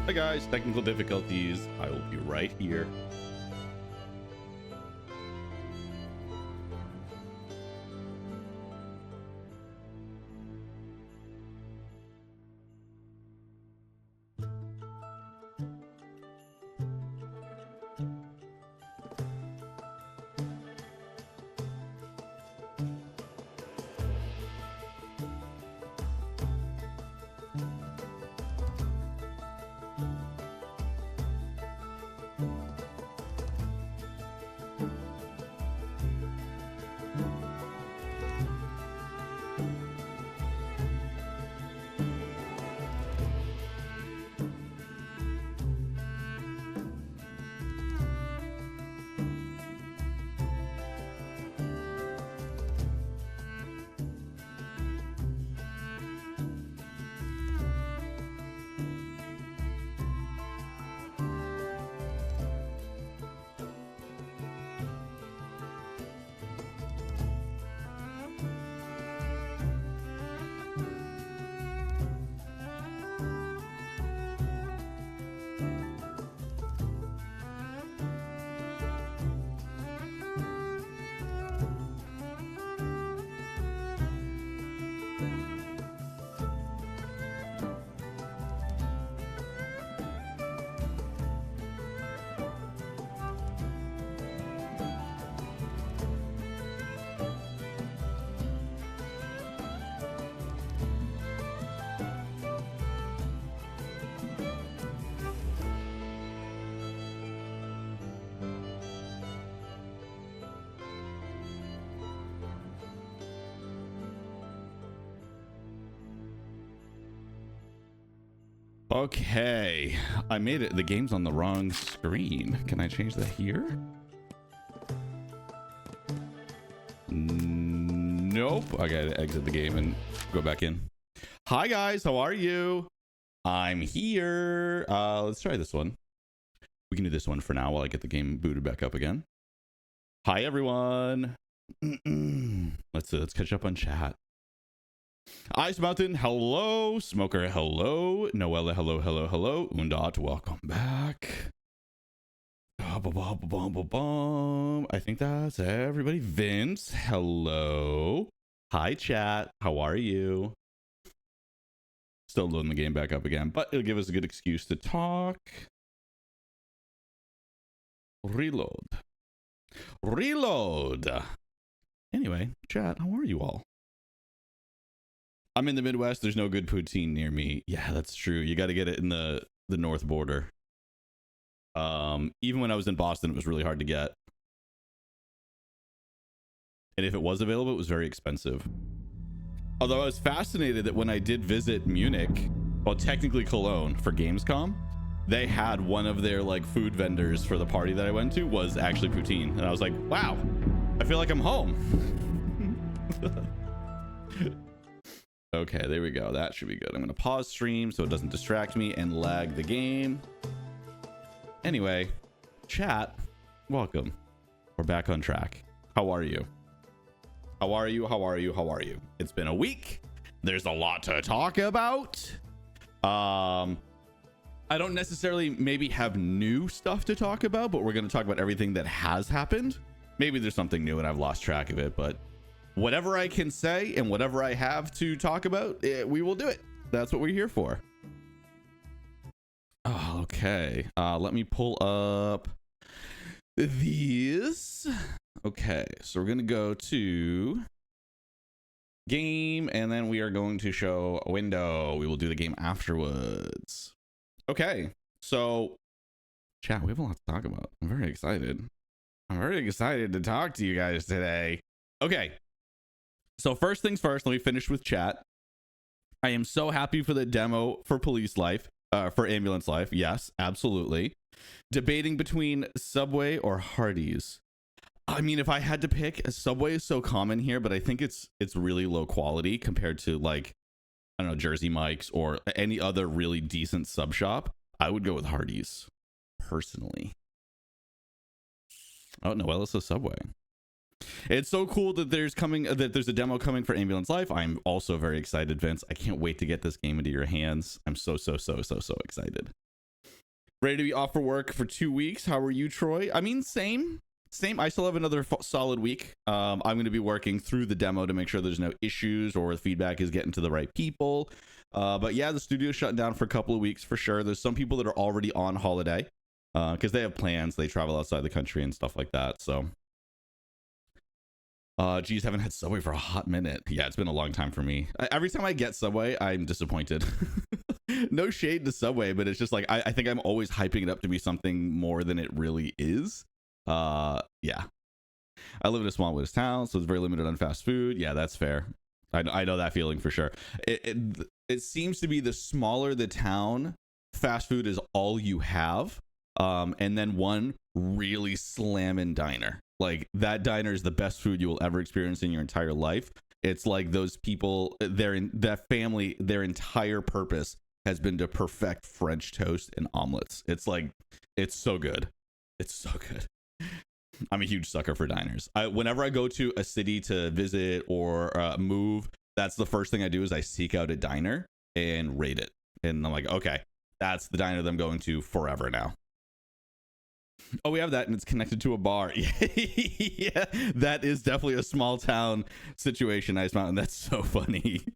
Hi guys, technical difficulties. I will be right here. Okay, I made it. The game's on the wrong screen. Can I change that here? Nope. I gotta exit the game and go back in. Hi guys, how are you? I'm here. Let's try this one. We can do this one for now while I get the game booted back up again. Hi everyone. Let's catch up on chat. Ice Mountain, hello. Smoker, hello. Noella, hello, hello, hello. Undot, welcome back. I think that's everybody. Vince, hello. Hi, chat. How are you? Still loading the game back up again, but it'll give us a good excuse to talk. Reload. Anyway, chat, how are you all? I'm in the Midwest. There's no good poutine near me. Yeah, that's true. You got to get it in the north border. Even when I was in Boston, it was really hard to get. And if it was available, it was very expensive. Although I was fascinated that when I did visit Munich, well, technically Cologne for Gamescom, they had one of their like food vendors for the party that I went to was actually poutine. And I was like, wow, I feel like I'm home. Okay, there we go. That should be good. I'm going to pause stream so it doesn't distract me and lag the game. Anyway, chat, welcome. We're back on track. How are you? How are you? How are you? How are you? It's been a week. There's a lot to talk about. I don't necessarily maybe have new stuff to talk about, but we're going to talk about everything that has happened. Maybe there's something new and I've lost track of it, but whatever I can say and whatever I have to talk about, we will do it. That's what we're here for. Oh, okay. Let me pull up these. Okay, so we're going to go to game and then we are going to show a window. We will do the game afterwards. Okay, so chat, we have a lot to talk about. I'm very excited. I'm very excited to talk to you guys today. Okay. So first things first, let me finish with chat. I am so happy for the demo for Police Life, for Ambulance Life. Yes, absolutely. Debating between Subway or Hardee's. I mean, if I had to pick, Subway is so common here, but I think it's really low quality compared to like, I don't know, Jersey Mike's or any other really decent sub shop. I would go with Hardee's personally. Oh, Noella says Subway. It's so cool that there's a demo coming for Ambulance Life. I'm also very excited, Vince. I can't wait to get this game into your hands. I'm so excited. Ready to be off for work for 2 weeks. How are you, Troy? I mean, same. I still have another solid week. I'm going to be working through the demo to make sure there's no issues or the feedback is getting to the right people. But yeah, the studio's shutting down for a couple of weeks for sure. There's some people that are already on holiday because they have plans. They travel outside the country and stuff like that. So, geez, haven't had Subway for a hot minute. Yeah, it's been a long time for me. Every time I get Subway, I'm disappointed. No shade to Subway, but it's just like I think I'm always hyping it up to be something more than it really is. Yeah, I live in a small West town, so it's very limited on fast food. Yeah, that's fair. I know that feeling for sure. It seems to be the smaller the town, fast food is all you have, and then one really slamming diner. Like that diner is the best food you will ever experience in your entire life. It's like those people, that family, their entire purpose has been to perfect French toast and omelets. It's like, it's so good. It's so good. I'm a huge sucker for diners. Whenever I go to a city to visit or move, that's the first thing I do is I seek out a diner and rate it. And I'm like, okay, that's the diner that I'm going to forever now. Oh, we have that, and it's connected to a bar. Yeah, that is definitely a small town situation, Ice Mountain. That's so funny.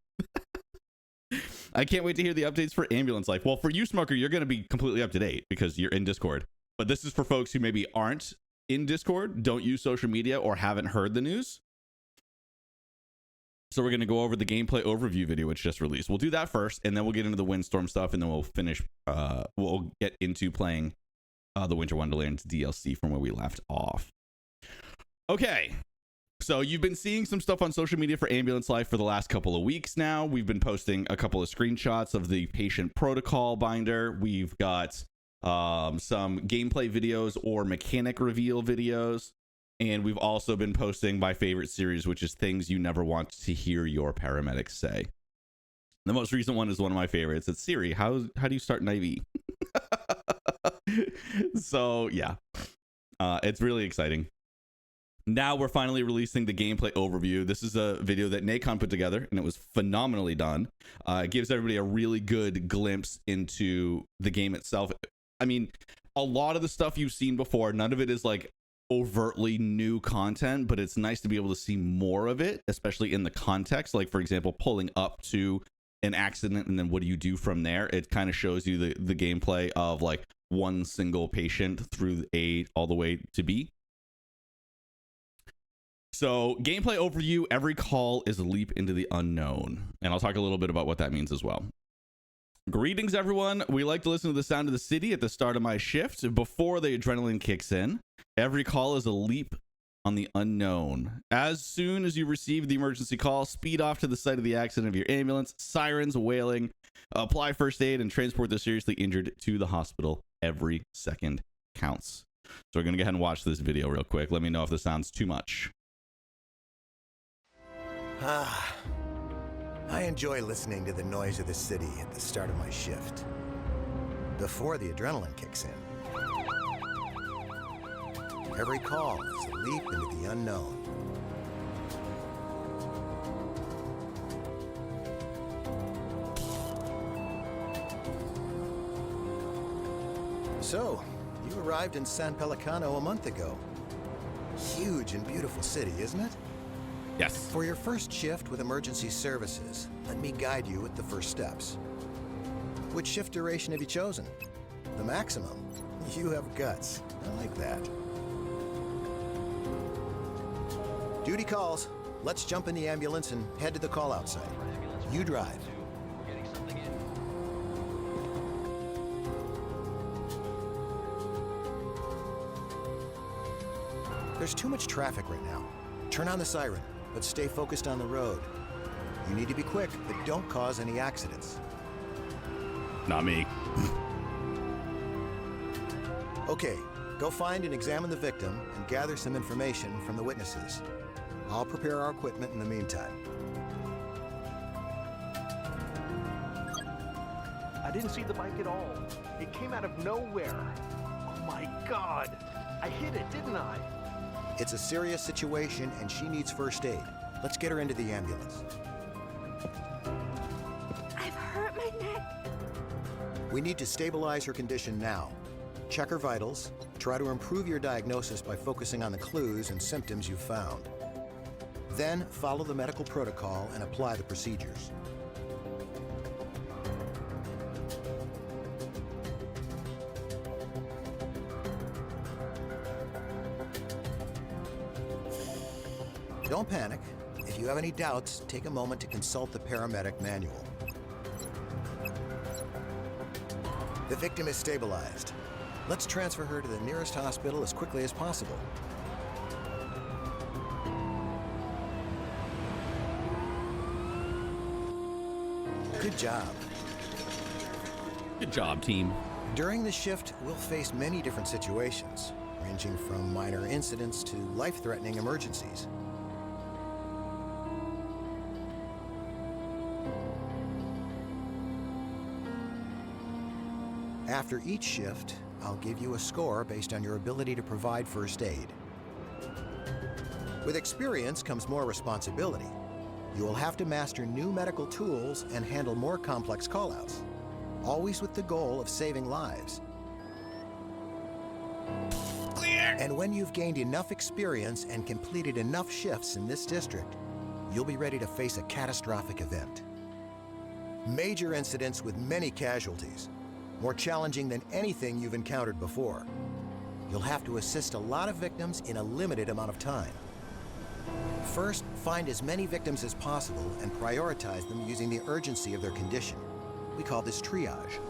I can't wait to hear the updates for Ambulance Life. Well, for you, Smoker, you're going to be completely up to date because you're in Discord. But this is for folks who maybe aren't in Discord, don't use social media, or haven't heard the news. So we're going to go over the gameplay overview video, which just released. We'll do that first, and then we'll get into the Windstorm stuff, and then we'll finish. We'll get into playing the Winter Wonderland DLC from where we left off. Okay. So you've been seeing some stuff on social media for Ambulance Life for the last couple of weeks now. We've been posting a couple of screenshots of the patient protocol binder. We've got some gameplay videos or mechanic reveal videos. And we've also been posting my favorite series, which is things you never want to hear your paramedics say. The most recent one is one of my favorites. It's Siri, how do you start an IV? So yeah, it's really exciting. Now we're finally releasing the gameplay overview. This is a video that Nacon put together, and it was phenomenally done. It gives everybody a really good glimpse into the game itself. I mean, a lot of the stuff you've seen before, none of it is like overtly new content, but it's nice to be able to see more of it, especially in the context. Like, for example, pulling up to an accident and then what do you do from there? It kind of shows you the gameplay of like one single patient through A all the way to B. So gameplay overview, every call is a leap into the unknown. And I'll talk a little bit about what that means as well. Greetings, everyone. We like to listen to the sound of the city at the start of my shift before the adrenaline kicks in. Every call is a leap on the unknown. As soon as you receive the emergency call, speed off to the site of the accident of your ambulance, sirens wailing, apply first aid, and transport the seriously injured to the hospital. Every second counts. So we're going to go ahead and watch this video real quick. Let me know if this sounds too much. I enjoy listening to the noise of the city at the start of my shift, before the adrenaline kicks in. Every call is a leap into the unknown. So, you arrived in San Pelicano a month ago. Huge and beautiful city, isn't it? Yes. For your first shift with emergency services, let me guide you with the first steps. Which shift duration have you chosen? The maximum. You have guts. I like that. Duty calls. Let's jump in the ambulance and head to the call-out site. You drive. There's too much traffic right now. Turn on the siren, but stay focused on the road. You need to be quick, but don't cause any accidents. Not me. Okay, go find and examine the victim and gather some information from the witnesses. I'll prepare our equipment in the meantime. I didn't see the bike at all. It came out of nowhere. Oh my God. I hit it, didn't I? It's a serious situation and she needs first aid. Let's get her into the ambulance. I've hurt my neck. We need to stabilize her condition now. Check her vitals. Try to improve your diagnosis by focusing on the clues and symptoms you've found. Then follow the medical protocol and apply the procedures. Don't panic. If you have any doubts, take a moment to consult the paramedic manual. The victim is stabilized. Let's transfer her to the nearest hospital as quickly as possible. Good job. Good job, team. During the shift, we'll face many different situations, ranging from minor incidents to life-threatening emergencies. After each shift, I'll give you a score based on your ability to provide first aid. With experience comes more responsibility. You will have to master new medical tools and handle more complex callouts, always with the goal of saving lives. Clear. And when you've gained enough experience and completed enough shifts in this district, you'll be ready to face a catastrophic event. Major incidents with many casualties, more challenging than anything you've encountered before. You'll have to assist a lot of victims in a limited amount of time. First, find as many victims as possible and prioritize them using the urgency of their condition. We call this triage.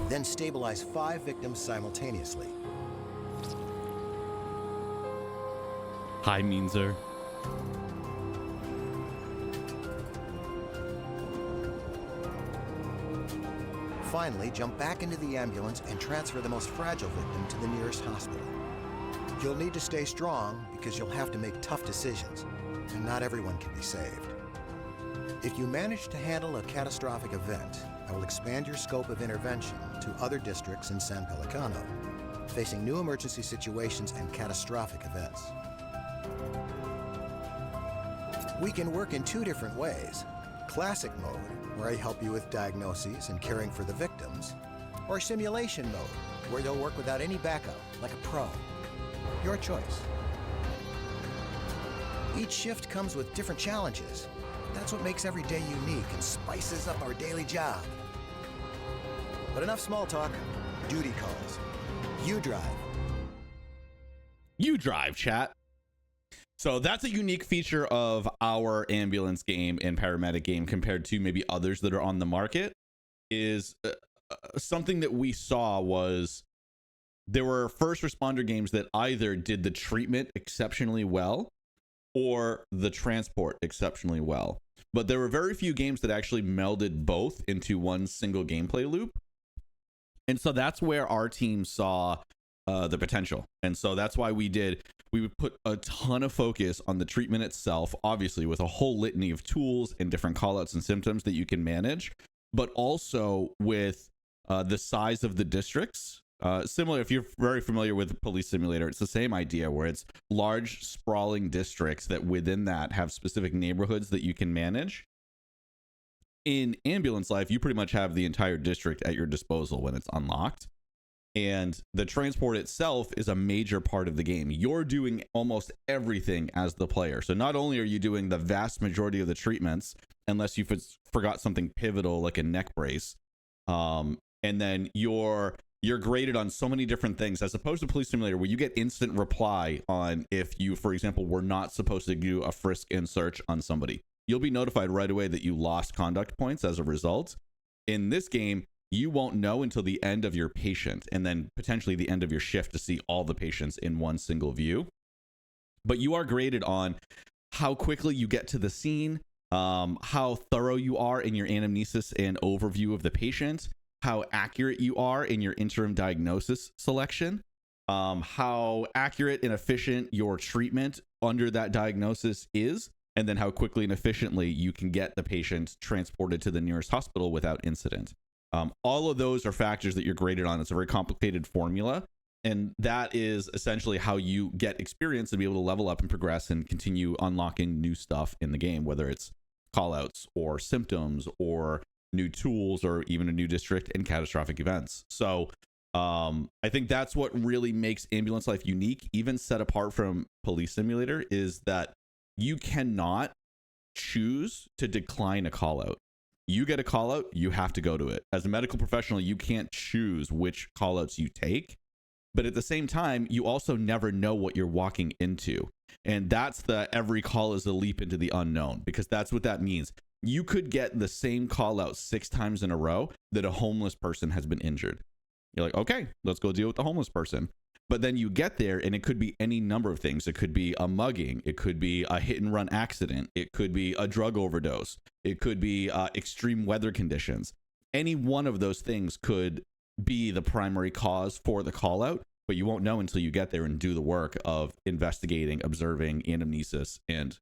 Then stabilize 5 victims simultaneously. Hi, Meanser. Finally, jump back into the ambulance and transfer the most fragile victim to the nearest hospital. You'll need to stay strong because you'll have to make tough decisions, and not everyone can be saved. If you manage to handle a catastrophic event, I will expand your scope of intervention to other districts in San Pelicano, facing new emergency situations and catastrophic events. We can work in 2 different ways. Classic mode, where I help you with diagnoses and caring for the victims, or simulation mode, where you'll work without any backup, like a pro. Your choice. Each shift comes with different challenges. That's what makes every day unique and spices up our daily job. But enough small talk. Duty calls. You drive. You drive, chat. So that's a unique feature of our ambulance game and paramedic game compared to maybe others that are on the market. Is something that we saw was there were first responder games that either did the treatment exceptionally well or the transport exceptionally well. But there were very few games that actually melded both into one single gameplay loop. And so that's where our team saw the potential. And so that's why we would put a ton of focus on the treatment itself, obviously with a whole litany of tools and different callouts and symptoms that you can manage, but also with the size of the districts. Similar, if you're very familiar with Police Simulator, it's the same idea where it's large sprawling districts that within that have specific neighborhoods that you can manage. In Ambulance Life, you pretty much have the entire district at your disposal when it's unlocked. And the transport itself is a major part of the game. You're doing almost everything as the player. So not only are you doing the vast majority of the treatments, unless you forgot something pivotal like a neck brace, and then you're graded on so many different things, as opposed to Police Simulator, where you get instant reply on if you, for example, were not supposed to do a frisk and search on somebody. You'll be notified right away that you lost conduct points as a result. In this game, you won't know until the end of your patient and then potentially the end of your shift to see all the patients in one single view. But you are graded on how quickly you get to the scene, how thorough you are in your anamnesis and overview of the patient, how accurate you are in your interim diagnosis selection, how accurate and efficient your treatment under that diagnosis is, and then how quickly and efficiently you can get the patient transported to the nearest hospital without incident. All of those are factors that you're graded on. It's a very complicated formula, and that is essentially how you get experience and be able to level up and progress and continue unlocking new stuff in the game, whether it's callouts or symptoms or new tools, or even a new district and catastrophic events. So I think that's what really makes Ambulance Life unique, even set apart from Police Simulator, is that you cannot choose to decline a call out. You get a call out, you have to go to it. As a medical professional, you can't choose which call outs you take. But at the same time, you also never know what you're walking into. And that's the every call is a leap into the unknown, because that's what that means. You could get the same call out 6 times in a row that a homeless person has been injured. You're like, okay, let's go deal with the homeless person. But then you get there and it could be any number of things. It could be a mugging. It could be a hit and run accident. It could be a drug overdose. It could be extreme weather conditions. Any one of those things could be the primary cause for the call out, but you won't know until you get there and do the work of investigating, observing, anamnesis, and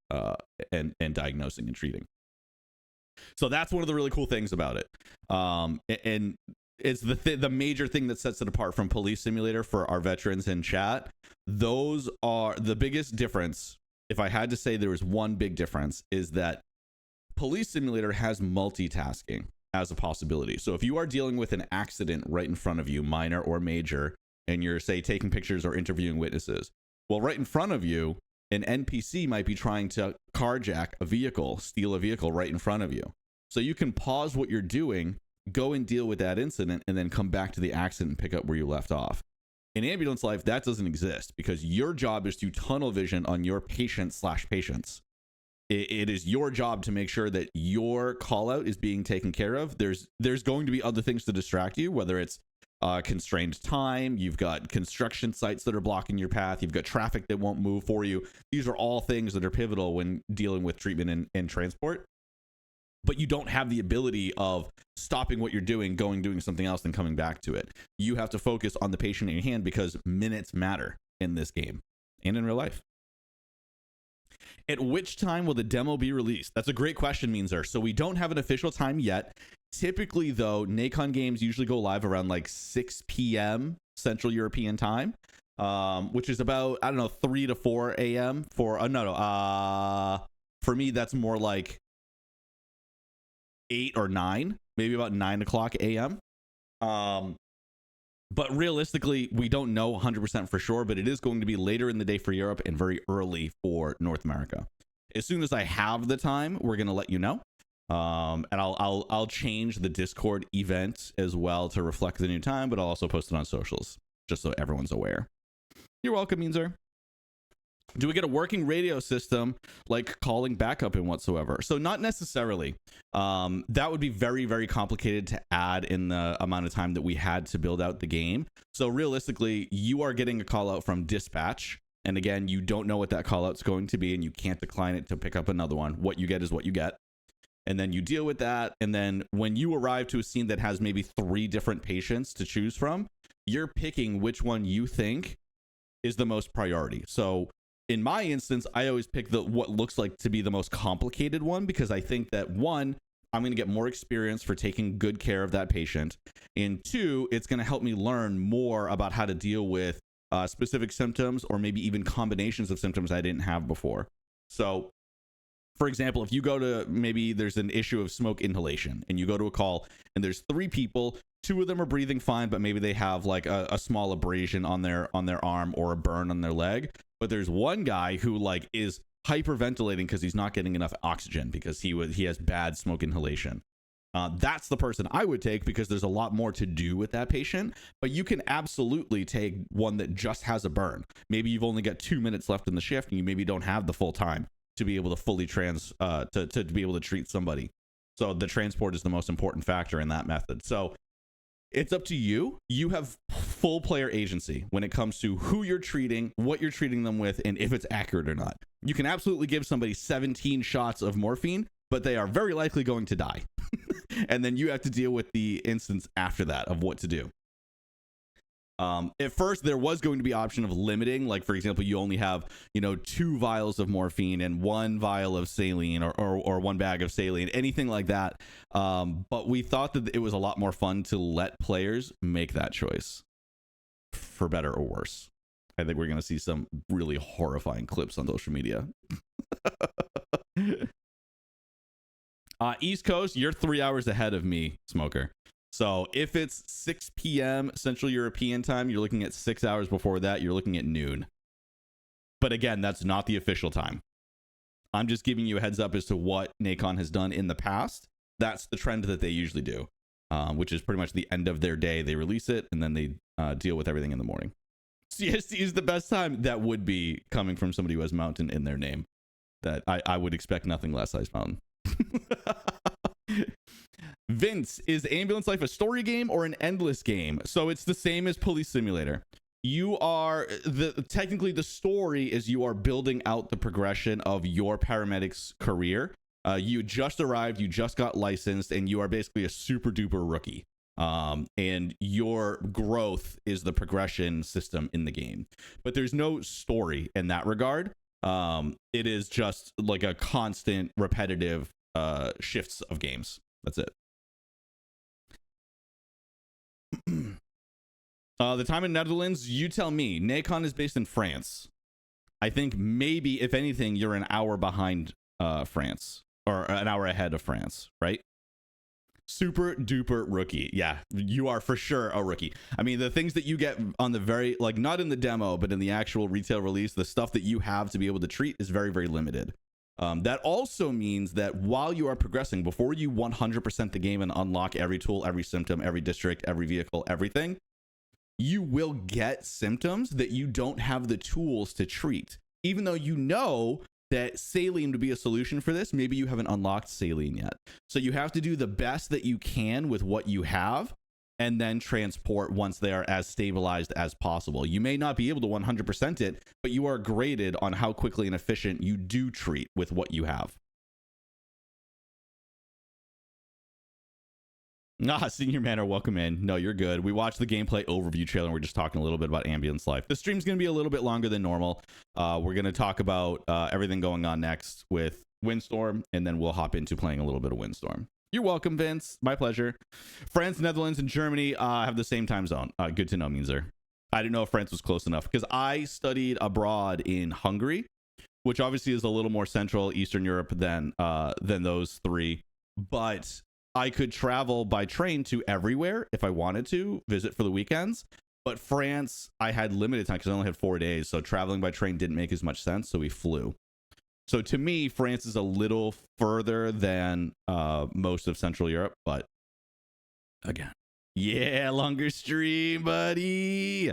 diagnosing and treating. So that's one of the really cool things about it. And it's the major thing that sets it apart from Police Simulator for our veterans in chat. Those are the biggest difference. If I had to say there was one big difference, is that Police Simulator has multitasking as a possibility. So if you are dealing with an accident right in front of you, minor or major, and you're, say, taking pictures or interviewing witnesses, well, right in front of you, an NPC might be trying to carjack a vehicle, steal a vehicle right in front of you. So you can pause what you're doing, go and deal with that incident, and then come back to the accident and pick up where you left off. In Ambulance Life, that doesn't exist, because your job is to tunnel vision on your patient/patients. It is your job to make sure that your call out is being taken care of. There's going to be other things to distract you, whether it's constrained time, you've got construction sites that are blocking your path, you've got traffic that won't move for you. These are all things that are pivotal when dealing with treatment and transport. But you don't have the ability of stopping what you're doing, doing something else, and coming back to it. You have to focus on the patient in your hand, because minutes matter in this game and in real life. At which time will the demo be released? That's a great question, Meanzer. So we don't have an official time yet. Typically, though, Nacon games usually go live around like 6 p.m. Central European time, which is about, 3 to 4 a.m. for me, that's more like 8 or 9, maybe about 9 o'clock a.m. But realistically, we don't know 100% for sure, but it is going to be later in the day for Europe and very early for North America. As soon as I have the time, we're going to let you know. And I'll change the Discord event as well to reflect the new time, but I'll also post it on socials just so everyone's aware. You're welcome, Meanzer. Do we get a working radio system like calling backup and whatsoever? So not necessarily. That would be very, very complicated to add in the amount of time that we had to build out the game. So realistically, you are getting a call out from dispatch. And again, you don't know what that call out's going to be, and you can't decline it to pick up another one. What you get is what you get. And then you deal with that. And then when you arrive to a scene that has maybe 3 different patients to choose from, you're picking which one you think is the most priority. So in my instance, I always pick what looks like to be the most complicated one, because I think that 1, I'm going to get more experience for taking good care of that patient. And 2, it's going to help me learn more about how to deal with specific symptoms, or maybe even combinations of symptoms I didn't have before. So, for example, if you go to, maybe there's an issue of smoke inhalation, and you go to a call and there's 3 people, 2 of them are breathing fine, but maybe they have like a small abrasion on their arm or a burn on their leg. But there's one guy who like is hyperventilating because he's not getting enough oxygen because he has bad smoke inhalation. That's the person I would take, because there's a lot more to do with that patient. But you can absolutely take one that just has a burn. Maybe you've only got 2 minutes left in the shift, and you maybe don't have the full time to be able to fully to be able to treat somebody. So the transport is the most important factor in that method. So it's up to you. You have full player agency when it comes to who you're treating, what you're treating them with, and if it's accurate or not. You can absolutely give somebody 17 shots of morphine, but they are very likely going to die. And then you have to deal with the instance after that of what to do. At first, there was going to be option of limiting, like, for example, you only have, 2 vials of morphine and 1 vial of saline, or 1 bag of saline, anything like that. But we thought that it was a lot more fun to let players make that choice, for better or worse. I think we're going to see some really horrifying clips on social media. East Coast, you're 3 hours ahead of me, Smoker. So if it's 6 p.m. Central European time, you're looking at 6 hours before that. You're looking at noon. But again, that's not the official time. I'm just giving you a heads up as to what Nacon has done in the past. That's the trend that they usually do, which is pretty much the end of their day. They release it, and then they deal with everything in the morning. CST is the best time. That would be coming from somebody who has Mountain in their name. That I would expect nothing less, Ice Mountain. Vince, is Ambulance Life a story game or an endless game? So it's the same as Police Simulator. You are technically the story is you are building out the progression of your paramedic's career. You just arrived, you just got licensed, and you are basically a super duper rookie. And your growth is the progression system in the game, but there's no story in that regard. It is just like a constant repetitive shifts of games. That's it. The time in Netherlands, you tell me. Nacon is based in France. I think maybe, if anything, you're an hour behind France, or an hour ahead of France, right? Super duper rookie. Yeah, you are for sure a rookie. I mean, the things that you get on the very, like, not in the demo, but in the actual retail release, the stuff that you have to be able to treat is very, very limited. That also means that while you are progressing, before you 100% the game and unlock every tool, every symptom, every district, every vehicle, everything, you will get symptoms that you don't have the tools to treat. Even though you know that saline would be a solution for this, maybe you haven't unlocked saline yet. So you have to do the best that you can with what you have, and then transport once they are as stabilized as possible. You may not be able to 100% it, but you are graded on how quickly and efficient you do treat with what you have. Senior Manor, welcome in. No, you're good. We watched the gameplay overview trailer, and we're just talking a little bit about Ambulance Life. The stream's going to be a little bit longer than normal. We're going to talk about everything going on next with Windstorm, and then we'll hop into playing a little bit of Windstorm. You're welcome, Vince. My pleasure. France, Netherlands, and Germany have the same time zone. Good to know, Meanser. I didn't know if France was close enough, because I studied abroad in Hungary, which obviously is a little more Central Eastern Europe than those three. But I could travel by train to everywhere if I wanted to visit for the weekends. But France, I had limited time because I only had 4 days. So traveling by train didn't make as much sense. So we flew. So to me, France is a little further than most of Central Europe. But again, yeah, longer stream, buddy.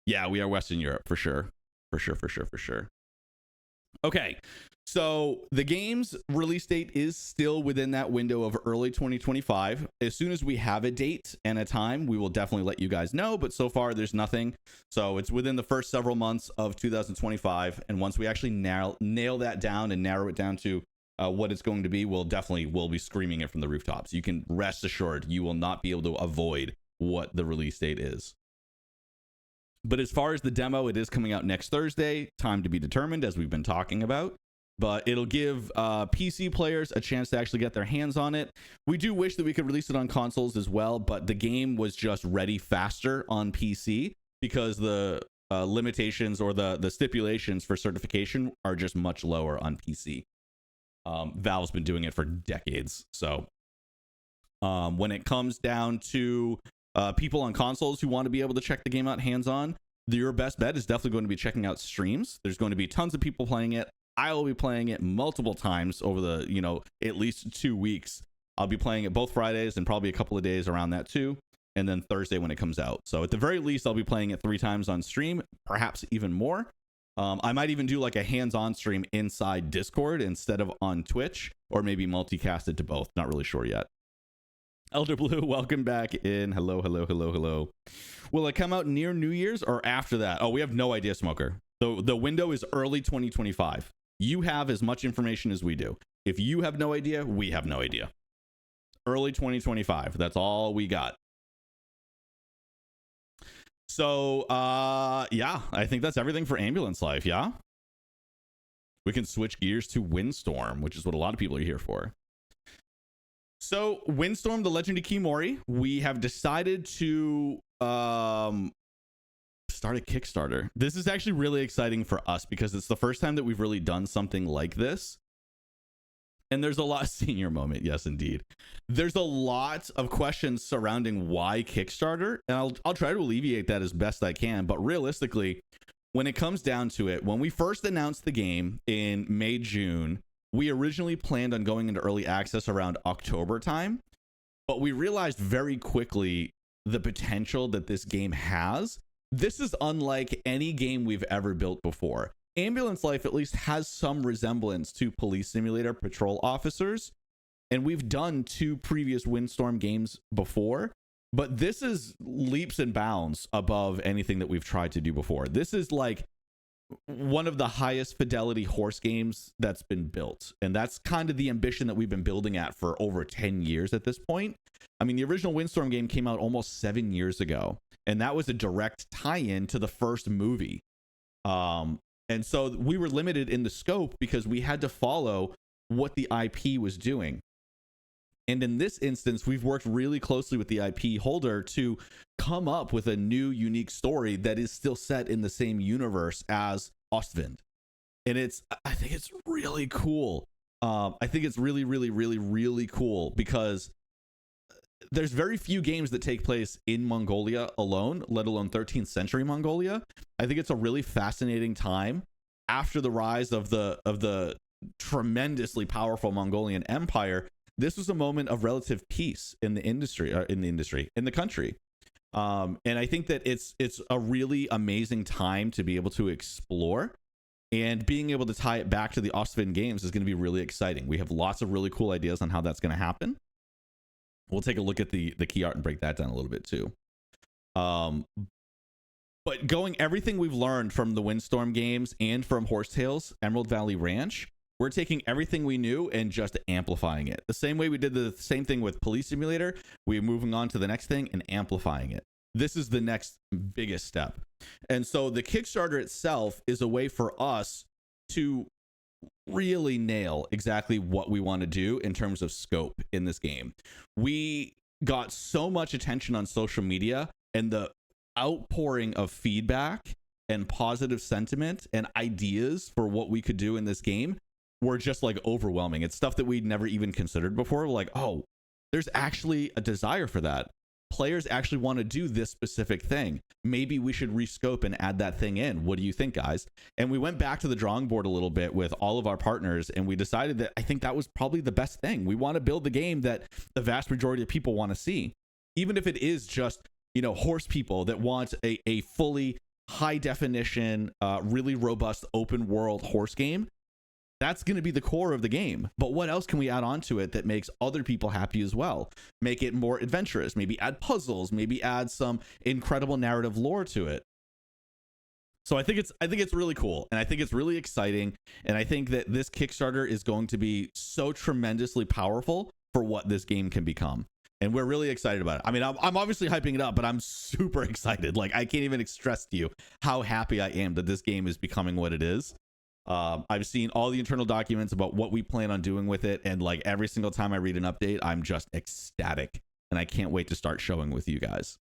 Yeah, we are Western Europe for sure. For sure. Okay. So the game's release date is still within that window of early 2025. As soon as we have a date and a time, we will definitely let you guys know. But so far, there's nothing. So it's within the first several months of 2025. And once we actually nail that down and narrow it down to what it's going to be, we'll be screaming it from the rooftops. You can rest assured you will not be able to avoid what the release date is. But as far as the demo, it is coming out next Thursday. Time to be determined, as we've been talking about. But it'll give PC players a chance to actually get their hands on it. We do wish that we could release it on consoles as well, but the game was just ready faster on PC because the limitations or the stipulations for certification are just much lower on PC. Valve's been doing it for decades. So when it comes down to people on consoles who want to be able to check the game out hands-on, your best bet is definitely going to be checking out streams. There's going to be tons of people playing it. I will be playing it multiple times over the, at least 2 weeks. I'll be playing it both Fridays and probably a couple of days around that too. And then Thursday when it comes out. So at the very least, I'll be playing it 3 times on stream, perhaps even more. I might even do like a hands-on stream inside Discord instead of on Twitch, or maybe multicast it to both. Not really sure yet. Elder Blue, welcome back in. Hello. Will it come out near New Year's or after that? Oh, we have no idea, Smoker. So the window is early 2025. You have as much information as we do. If you have no idea, we have no idea. Early 2025. That's all we got. So, yeah, I think that's everything for Ambulance Life, yeah? We can switch gears to Windstorm, which is what a lot of people are here for. So, Windstorm, The Legend of Kimori, we have decided to start a Kickstarter. This is actually really exciting for us because it's the first time that we've really done something like this. And there's a lot senior moment. Yes, indeed. There's a lot of questions surrounding why Kickstarter, and I'll try to alleviate that as best I can. But realistically, when it comes down to it, when we first announced the game in May, June, we originally planned on going into early access around October time, but we realized very quickly the potential that this game has. This is unlike any game we've ever built before. Ambulance Life at least has some resemblance to Police Simulator Patrol Officers, and we've done 2 previous Windstorm games before, but this is leaps and bounds above anything that we've tried to do before. This is like one of the highest fidelity horse games that's been built, and that's kind of the ambition that we've been building at for over 10 years at this point. I mean, the original Windstorm game came out almost 7 years ago, and that was a direct tie-in to the first movie. And so we were limited in the scope because we had to follow what the IP was doing. And in this instance, we've worked really closely with the IP holder to come up with a new, unique story that is still set in the same universe as Ostwind. And I think it's really cool. I think it's really, really, really, really cool because there's very few games that take place in Mongolia alone, let alone 13th century Mongolia. I think it's a really fascinating time after the rise of the tremendously powerful Mongolian Empire. This was a moment of relative peace in the country. And I think that it's a really amazing time to be able to explore, and being able to tie it back to the Ostwind games is going to be really exciting. We have lots of really cool ideas on how that's going to happen. We'll take a look at the key art and break that down a little bit too. But everything we've learned from the Windstorm games and from Horsetails Emerald Valley Ranch, we're taking everything we knew and just amplifying it. The same way we did the same thing with Police Simulator, we're moving on to the next thing and amplifying it. This is the next biggest step. And so the Kickstarter itself is a way for us to really nail exactly what we want to do in terms of scope in this game. We got so much attention on social media, and the outpouring of feedback and positive sentiment and ideas for what we could do in this game were just like overwhelming. It's stuff that we'd never even considered before. We're like, oh, there's actually a desire for that. Players actually want to do this specific thing. Maybe we should rescope and add that thing in. What do you think, guys? And we went back to the drawing board a little bit with all of our partners, and we decided that I think that was probably the best thing. We want to build the game that the vast majority of people want to see, even if it is just, horse people that want a fully high definition, really robust open world horse game. That's going to be the core of the game. But what else can we add on to it that makes other people happy as well? Make it more adventurous, maybe add puzzles, maybe add some incredible narrative lore to it. So I think it's really cool, and I think it's really exciting, and I think that this Kickstarter is going to be so tremendously powerful for what this game can become. And we're really excited about it. I mean, I'm obviously hyping it up, but I'm super excited. Like, I can't even stress to you how happy I am that this game is becoming what it is. I've seen all the internal documents about what we plan on doing with it, and like every single time I read an update, I'm just ecstatic, and I can't wait to start showing with you guys.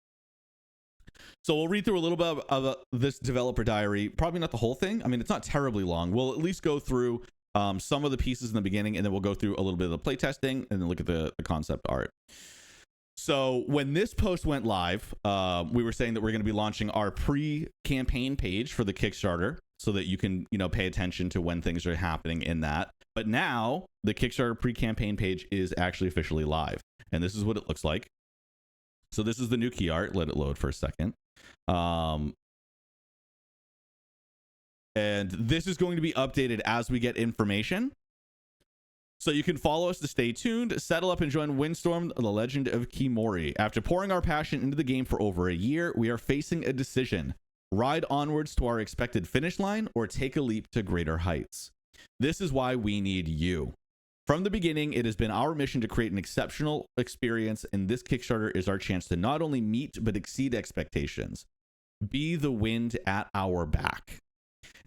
So we'll read through a little bit of this developer diary. Probably not the whole thing. I mean, it's not terribly long. We'll at least go through some of the pieces in the beginning, and then we'll go through a little bit of the playtesting, and then look at the concept art. So when this post went live, we were saying that we're going to be launching our pre-campaign page for the Kickstarter so that you can, pay attention to when things are happening in that. But now the Kickstarter pre-campaign page is actually officially live, and this is what it looks like. So this is the new key art. Let it load for a second. And this is going to be updated as we get information. So you can follow us to stay tuned, settle up, and join Windstorm, the Legend of Kimori. After pouring our passion into the game for over a year, we are facing a decision. Ride onwards to our expected finish line, or take a leap to greater heights. This is why we need you. From the beginning, it has been our mission to create an exceptional experience, and this Kickstarter is our chance to not only meet but exceed expectations. Be the wind at our back.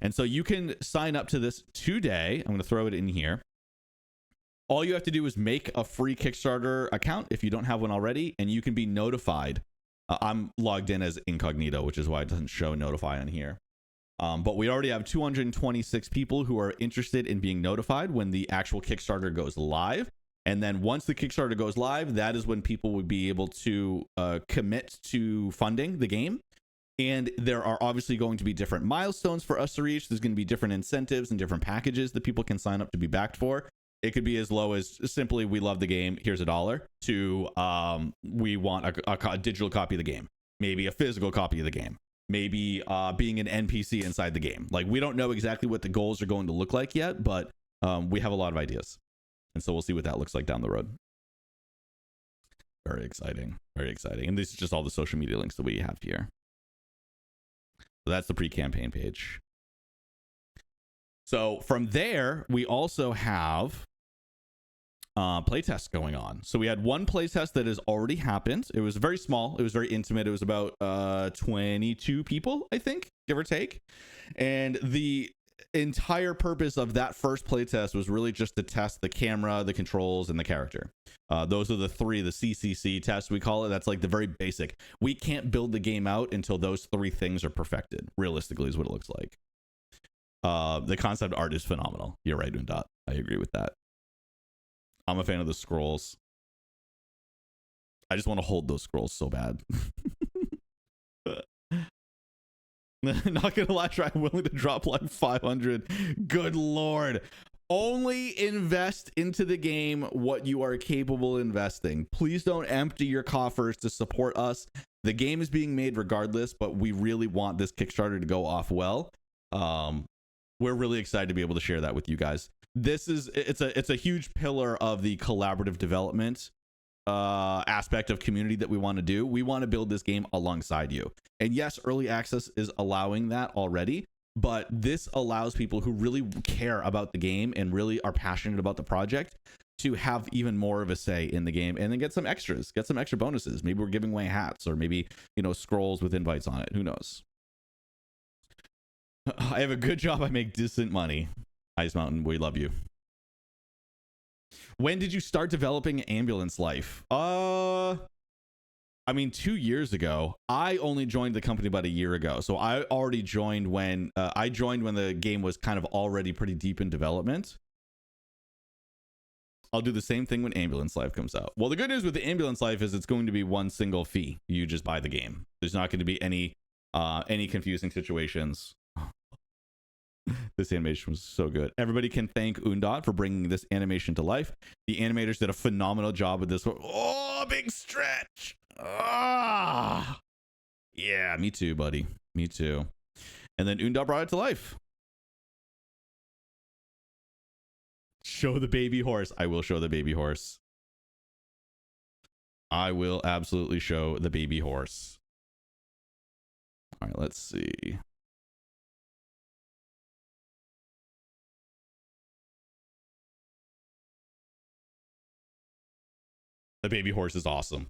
And so you can sign up to this today. I'm going to throw it in here. All you have to do is make a free Kickstarter account if you don't have one already, and you can be notified. I'm logged in as incognito, which is why it doesn't show notify on here. But we already have 226 people who are interested in being notified when the actual Kickstarter goes live. And then once the Kickstarter goes live, that is when people would be able to commit to funding the game. And there are obviously going to be different milestones for us to reach. There's going to be different incentives and different packages that people can sign up to be backed for. It could be as low as simply, we love the game, here's $1, to we want a digital copy of the game, maybe a physical copy of the game, maybe being an NPC inside the game. Like, we don't know exactly what the goals are going to look like yet, but we have a lot of ideas. And so we'll see what that looks like down the road. Very exciting. Very exciting. And this is just all the social media links that we have here. So that's the pre-campaign page. So from there, we also have playtests going on. So we had one playtest that has already happened. It was very small. It was very intimate. It was about 22 people, I think, give or take. And the entire purpose of that first playtest was really just to test the camera, the controls, and the character. Those are the CCC tests, we call it. That's like the very basic. We can't build the game out until those three things are perfected, realistically, is what it looks like. The concept art is phenomenal. You're right, Undot. I agree with that. I'm a fan of the scrolls. I just want to hold those scrolls so bad. Not gonna lie, I'm willing to drop like 500. Good lord. Only invest into the game what you are capable of investing. Please don't empty your coffers to support us. The game is being made regardless, but we really want this Kickstarter to go off well. We're really excited to be able to share that with you guys. It's a huge pillar of the collaborative development aspect of community that we want to do. We want to build this game alongside you. And yes, early access is allowing that already, but this allows people who really care about the game and really are passionate about the project to have even more of a say in the game, and then get some extras, get some extra bonuses. Maybe we're giving away hats, or maybe, scrolls with invites on it. Who knows? I have a good job. I make decent money. Ice Mountain, we love you. When did you start developing Ambulance Life? 2 years ago. I only joined the company about a year ago. So I already joined when the game was kind of already pretty deep in development. I'll do the same thing when Ambulance Life comes out. Well, the good news with the Ambulance Life is it's going to be one single fee. You just buy the game. There's not going to be any confusing situations. This animation was so good. Everybody can thank Undot for bringing this animation to life. The animators did a phenomenal job with this one. Oh, big stretch. Ah, yeah, me too, buddy. Me too. And then Undot brought it to life. Show the baby horse. I will show the baby horse. I will absolutely show the baby horse. All right, let's see. The baby horse is awesome.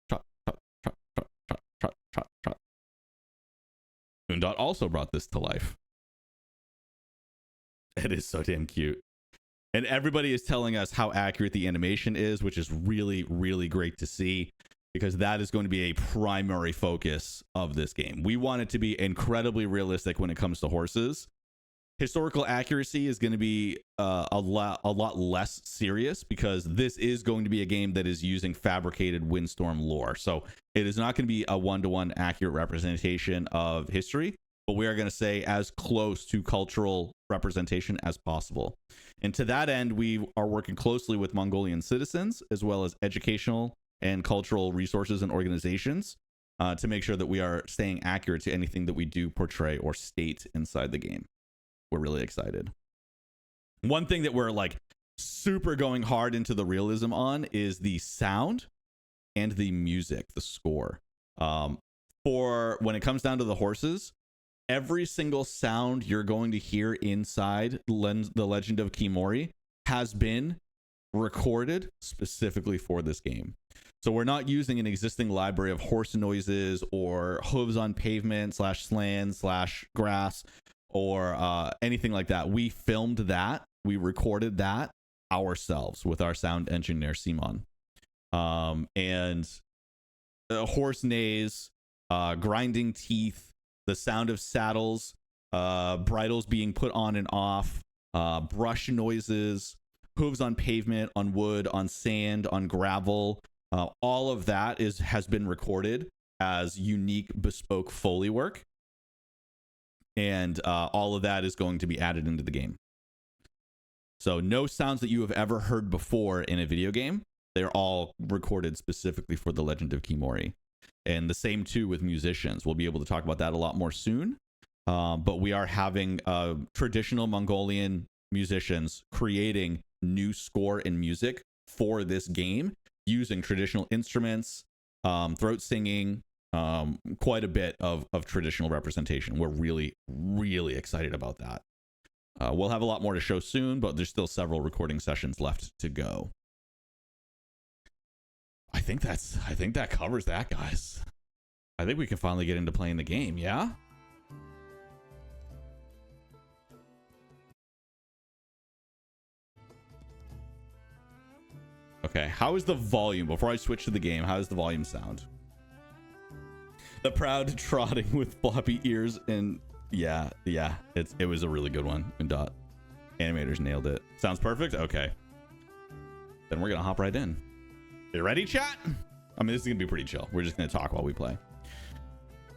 Trot, trot, trot, trot, trot, trot, trot, trot. Undot also brought this to life. It is so damn cute. And everybody is telling us how accurate the animation is, which is really, really great to see, because that is going to be a primary focus of this game. We want it to be incredibly realistic when it comes to horses. Historical accuracy is going to be a lot less serious, because this is going to be a game that is using fabricated Windstorm lore. So it is not going to be a one-to-one accurate representation of history, but we are going to say as close to cultural representation as possible. And to that end, we are working closely with Mongolian citizens, as well as educational and cultural resources and organizations, to make sure that we are staying accurate to anything that we do portray or state inside the game. We're really excited. One thing that we're like super going hard into the realism on is the sound and the music, the score. For when it comes down to the horses, every single sound you're going to hear inside the Legend of Kimori has been recorded specifically for this game. So we're not using an existing library of horse noises or hooves on pavement / sand / grass or anything like that. We filmed that. We recorded that ourselves with our sound engineer, Simon. And horse neighs, grinding teeth, the sound of saddles, bridles being put on and off, brush noises, hooves on pavement, on wood, on sand, on gravel. All of that has been recorded as unique bespoke Foley work. And all of that is going to be added into the game. So no sounds that you have ever heard before in a video game. They're all recorded specifically for The Legend of Kimori. And the same too with musicians. We'll be able to talk about that a lot more soon. But we are having traditional Mongolian musicians creating new score and music for this game using traditional instruments, throat singing, quite a bit of traditional representation. We're really, really excited about that. We'll have a lot more to show soon, but there's still several recording sessions left to go. I think that covers that, guys. I think we can finally get into playing the game, yeah? Okay, how is the volume? Before I switch to the game, how does the volume sound? The proud trotting with floppy ears, and yeah, it was a really good one. And animators nailed it. Sounds perfect. Okay, then we're gonna hop right in. You ready, chat? I mean, this is gonna be pretty chill. We're just gonna talk while we play.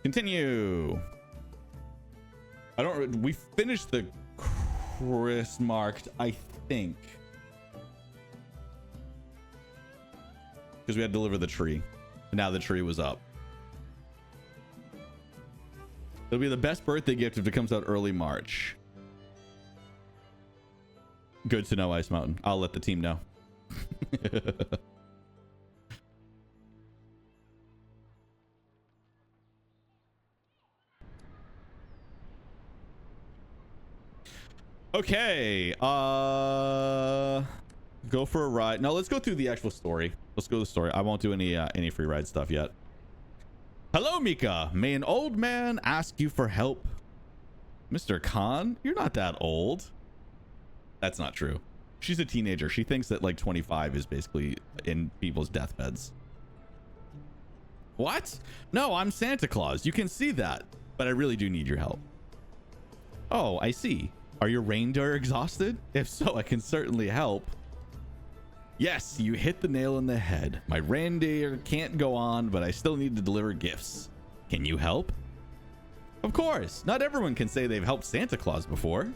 Continue. We finished the Chris marked, I think, because we had to deliver the tree, and now the tree was up. It'll be the best birthday gift if it comes out early March. Good to know, Ice Mountain. I'll let the team know. Okay. Go for a ride. No, let's go through the actual story. Let's go to the story. I won't do any free ride stuff yet. Hello, Mika. May an old man ask you for help? Mr. Khan, you're not that old. That's not true. She's a teenager. She thinks that like 25 is basically in people's deathbeds. What? No, I'm Santa Claus. You can see that. But I really do need your help. Oh, I see. Are your reindeer exhausted? If so, I can certainly help. Yes, you hit the nail on the head. My reindeer can't go on, but I still need to deliver gifts. Can you help? Of course. Not everyone can say they've helped Santa Claus before.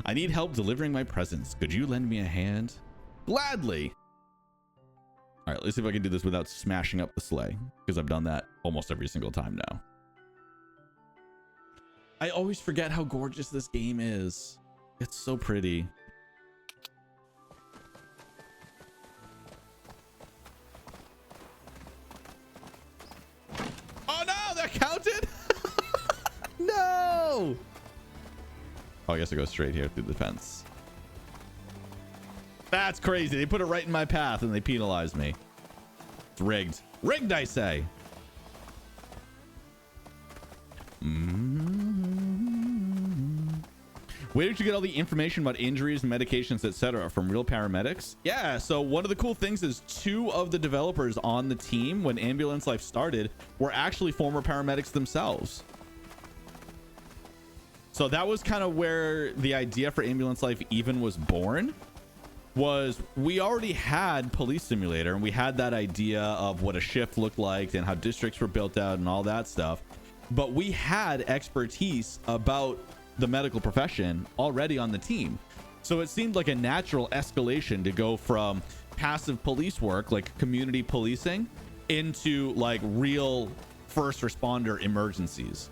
I need help delivering my presents. Could you lend me a hand? Gladly. All right, let's see if I can do this without smashing up the sleigh, because I've done that almost every single time now. I always forget how gorgeous this game is. It's so pretty. Oh no, that counted? No! Oh, I guess I go straight here through the fence. That's crazy. They put it right in my path and they penalized me. It's rigged. Rigged, I say. Where did you get all the information about injuries, medications, etc. from real paramedics? Yeah, so one of the cool things is 2 of the developers on the team when Ambulance Life started were actually former paramedics themselves. So that was kind of where the idea for Ambulance Life even was born. Was we already had Police Simulator and we had that idea of what a shift looked like and how districts were built out and all that stuff. But we had expertise about the medical profession already on the team. So it seemed like a natural escalation to go from passive police work, like community policing, into like real first responder emergencies.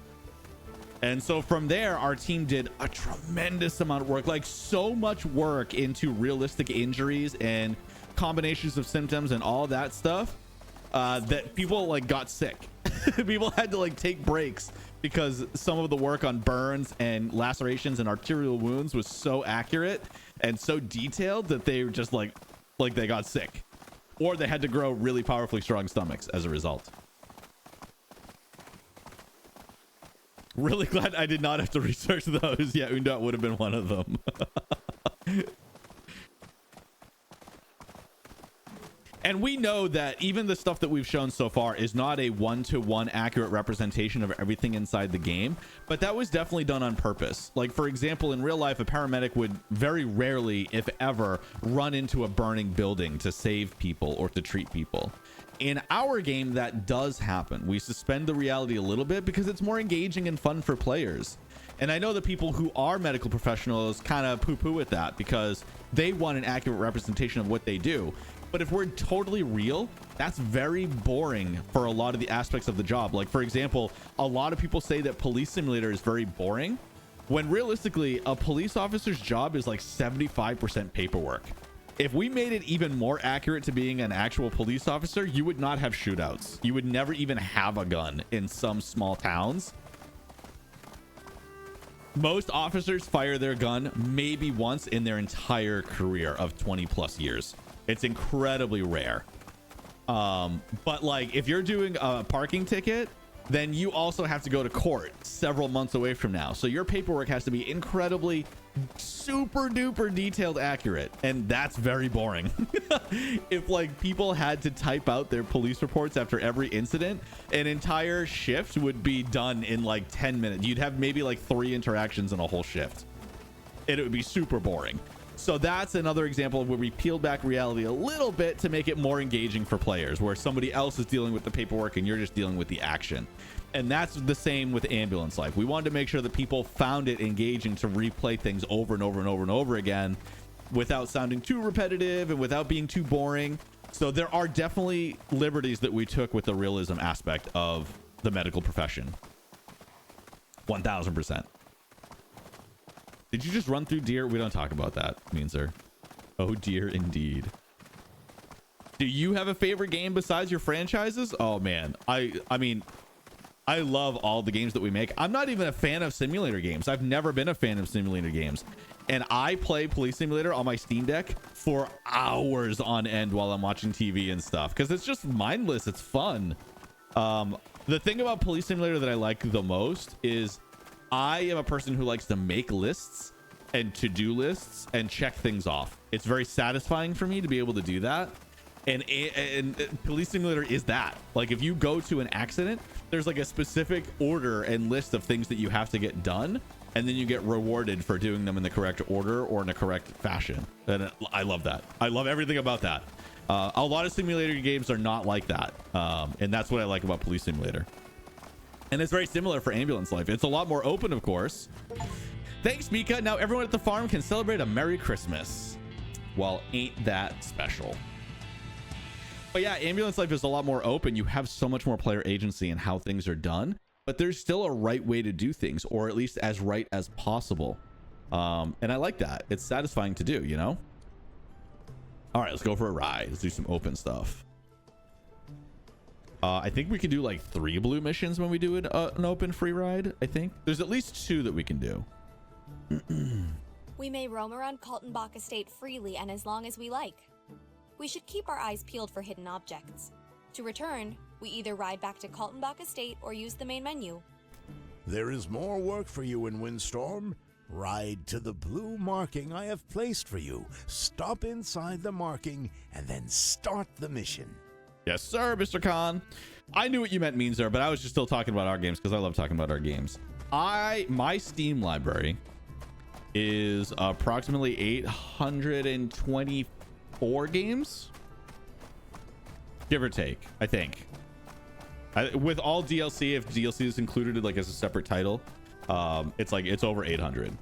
And so from there, our team did a tremendous amount of work, like so much work into realistic injuries and combinations of symptoms and all that stuff, that people like got sick. People had to like take breaks because some of the work on burns and lacerations and arterial wounds was so accurate and so detailed that they were just like they got sick, or they had to grow really powerfully strong stomachs as a result. Really glad I did not have to research those. Yeah, Undot would have been one of them. And we know that even the stuff that we've shown so far is not a one-to-one accurate representation of everything inside the game, but that was definitely done on purpose. Like, for example, in real life, a paramedic would very rarely, if ever, run into a burning building to save people or to treat people. In our game, that does happen. We suspend the reality a little bit because it's more engaging and fun for players. And I know that people who are medical professionals kind of poo-poo at that because they want an accurate representation of what they do. But if we're totally real, that's very boring for a lot of the aspects of the job. Like, for example, a lot of people say that Police Simulator is very boring, when realistically, a police officer's job is like 75% paperwork. If we made it even more accurate to being an actual police officer, you would not have shootouts. You would never even have a gun in some small towns. Most officers fire their gun maybe once in their entire career of 20 plus years. It's incredibly rare. But like if you're doing a parking ticket, then you also have to go to court several months away from now. So your paperwork has to be incredibly super duper detailed accurate. And that's very boring. If like people had to type out their police reports after every incident, an entire shift would be done in like 10 minutes. You'd have maybe like 3 interactions in a whole shift. And it would be super boring. So that's another example of where we peeled back reality a little bit to make it more engaging for players, where somebody else is dealing with the paperwork and you're just dealing with the action. And that's the same with Ambulance Life. We wanted to make sure that people found it engaging to replay things over and over and over and over again without sounding too repetitive and without being too boring. So there are definitely liberties that we took with the realism aspect of the medical profession. 1000%. Did you just run through deer? We don't talk about that, Meanser. Oh dear, indeed. Do you have a favorite game besides your franchises? Oh man, I mean, I love all the games that we make. I'm not even a fan of simulator games. I've never been a fan of simulator games. And I play Police Simulator on my Steam Deck for hours on end while I'm watching TV and stuff, because it's just mindless. It's fun. The thing about Police Simulator that I like the most is I am a person who likes to make lists and to-do lists and check things off. It's very satisfying for me to be able to do that. And Police Simulator is that. Like if you go to an accident, there's like a specific order and list of things that you have to get done, and then you get rewarded for doing them in the correct order or in a correct fashion. And I love that. I love everything about that. A lot of simulator games are not like that. And that's what I like about Police Simulator. And it's very similar for Ambulance Life. It's a lot more open, of course. Thanks, Mika. Now everyone at the farm can celebrate a Merry Christmas. Well, ain't that special? But yeah, Ambulance Life is a lot more open. You have so much more player agency in how things are done, but there's still a right way to do things, or at least as right as possible. And I like that. It's satisfying to do, you know? All right, let's go for a ride. Let's do some open stuff. I think we can do like 3 blue missions when we do an open free ride. I think there's at least 2 that we can do. We may roam around Kaltenbach Estate freely and as long as we like. We should keep our eyes peeled for hidden objects. To return, we either ride back to Kaltenbach Estate or use the main menu. There is more work for you in Windstorm. Ride to the blue marking I have placed for you. Stop inside the marking and then start the mission. Yes, sir, Mr. Khan. I knew what you meant, Meanser, but I was just still talking about our games because I love talking about our games. My Steam library is approximately 824 games, give or take. I think with all DLC, if DLC is included like as a separate title, it's over 800.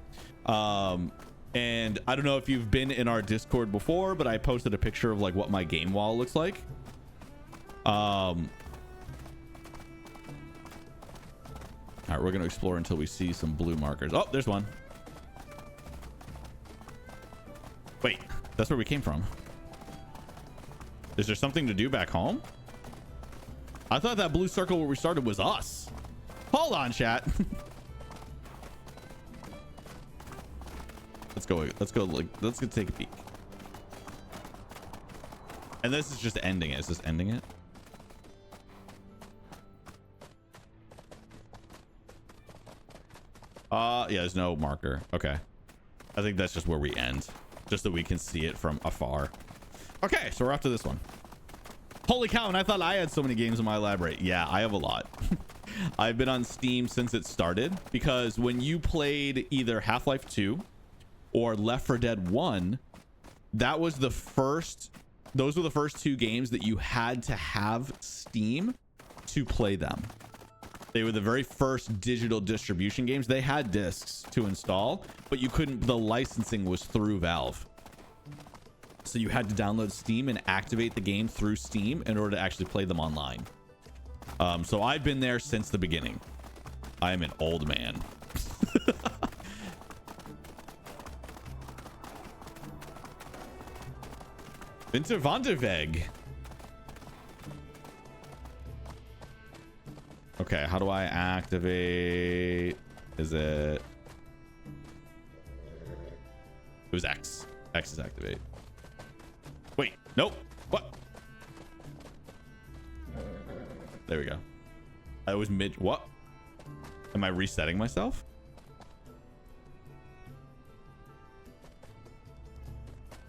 And I don't know if you've been in our Discord before, but I posted a picture of like what my game wall looks like. All right, we're gonna explore until we see some blue markers. Oh, there's one. Wait, that's where we came from. Is there something to do back home? I thought that blue circle where we started was us. Hold on, chat. Let's go take a peek. And this is just ending it. Is this ending it? Yeah, there's no marker. Okay. I think that's just where we end. just so we can see it from afar. Okay, so we're up to this one. Holy cow, and I thought I had so many games in my library. Yeah, I have a lot. I've been on Steam since it started, because when you played either Half-Life 2 or Left 4 Dead 1, that was the first, those were the first two games that you had to have Steam to play them. They were the very first digital distribution games. They had discs to install, but you couldn't, the licensing was through Valve. So you had to download Steam and activate the game through Steam in order to actually play them online. So I've been there since the beginning. I am an old man. Winter Wonderland. Okay, how do I activate? Is it? It was X. X is activate. Wait, nope. What? There we go. I was mid. What? Am I resetting myself?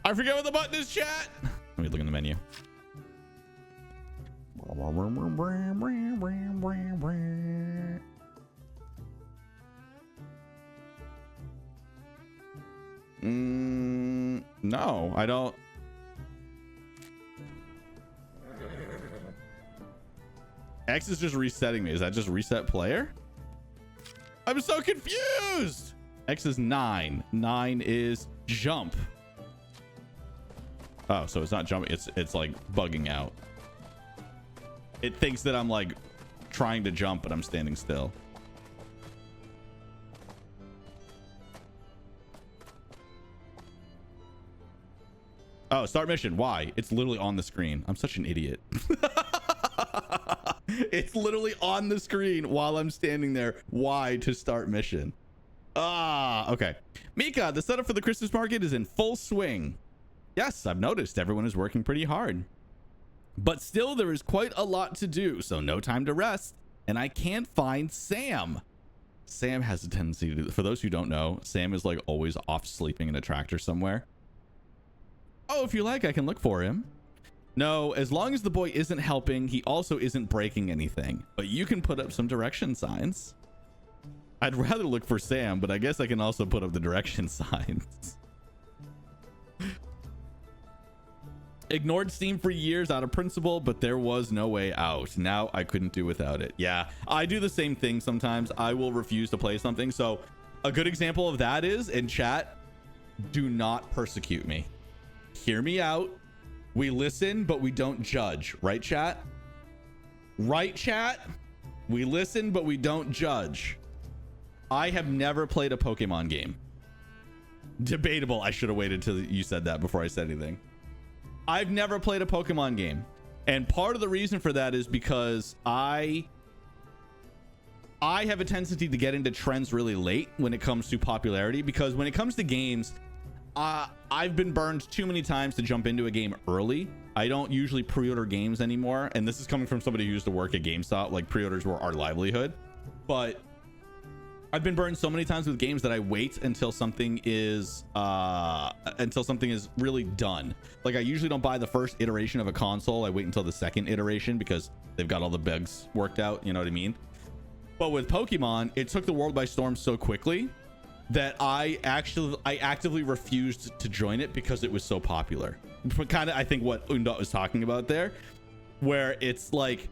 I forget what the button is, chat. Let me look in the menu. No, I don't. X is just resetting me. Is that just reset player? I'm so confused. X is 9. 9 is jump. Oh, so it's not jumping. It's like bugging out. It thinks that I'm like trying to jump, but I'm standing still. Oh, start mission. Why? It's literally on the screen. I'm such an idiot. It's literally on the screen while I'm standing there. Why to start mission? Ah, okay. Mika, the setup for the Christmas market is in full swing. Yes, I've noticed everyone is working pretty hard. But still, there is quite a lot to do, so no time to rest. And I can't find Sam. Sam has a tendency to, for those who don't know, Sam is like always off sleeping in a tractor somewhere. Oh, if you like, I can look for him. No, as long as the boy isn't helping, he also isn't breaking anything. But you can put up some direction signs. I'd rather look for Sam, but I guess I can also put up the direction signs. Ignored Steam for years out of principle, but there was no way out. Now I couldn't do without it. Yeah, I do the same thing sometimes. I will refuse to play something. So a good example of that is, in chat, do not persecute me. Hear me out. We listen, but we don't judge. Right, chat? Right, chat? We listen, but we don't judge. I have never played a Pokemon game. Debatable. I should have waited till you said that before I said anything. I've never played a Pokemon game. And part of the reason for that is because I have a tendency to get into trends really late when it comes to popularity, because when it comes to games, I've been burned too many times to jump into a game early. I don't usually pre-order games anymore. And this is coming from somebody who used to work at GameStop. Like, pre-orders were our livelihood. But I've been burned so many times with games that I wait until something is really done. Like, I usually don't buy the first iteration of a console. I wait until the second iteration because they've got all the bugs worked out. You know what I mean? But with Pokemon, it took the world by storm so quickly that I actively refused to join it because it was so popular. Kind of, I think what Undot was talking about there, where it's like,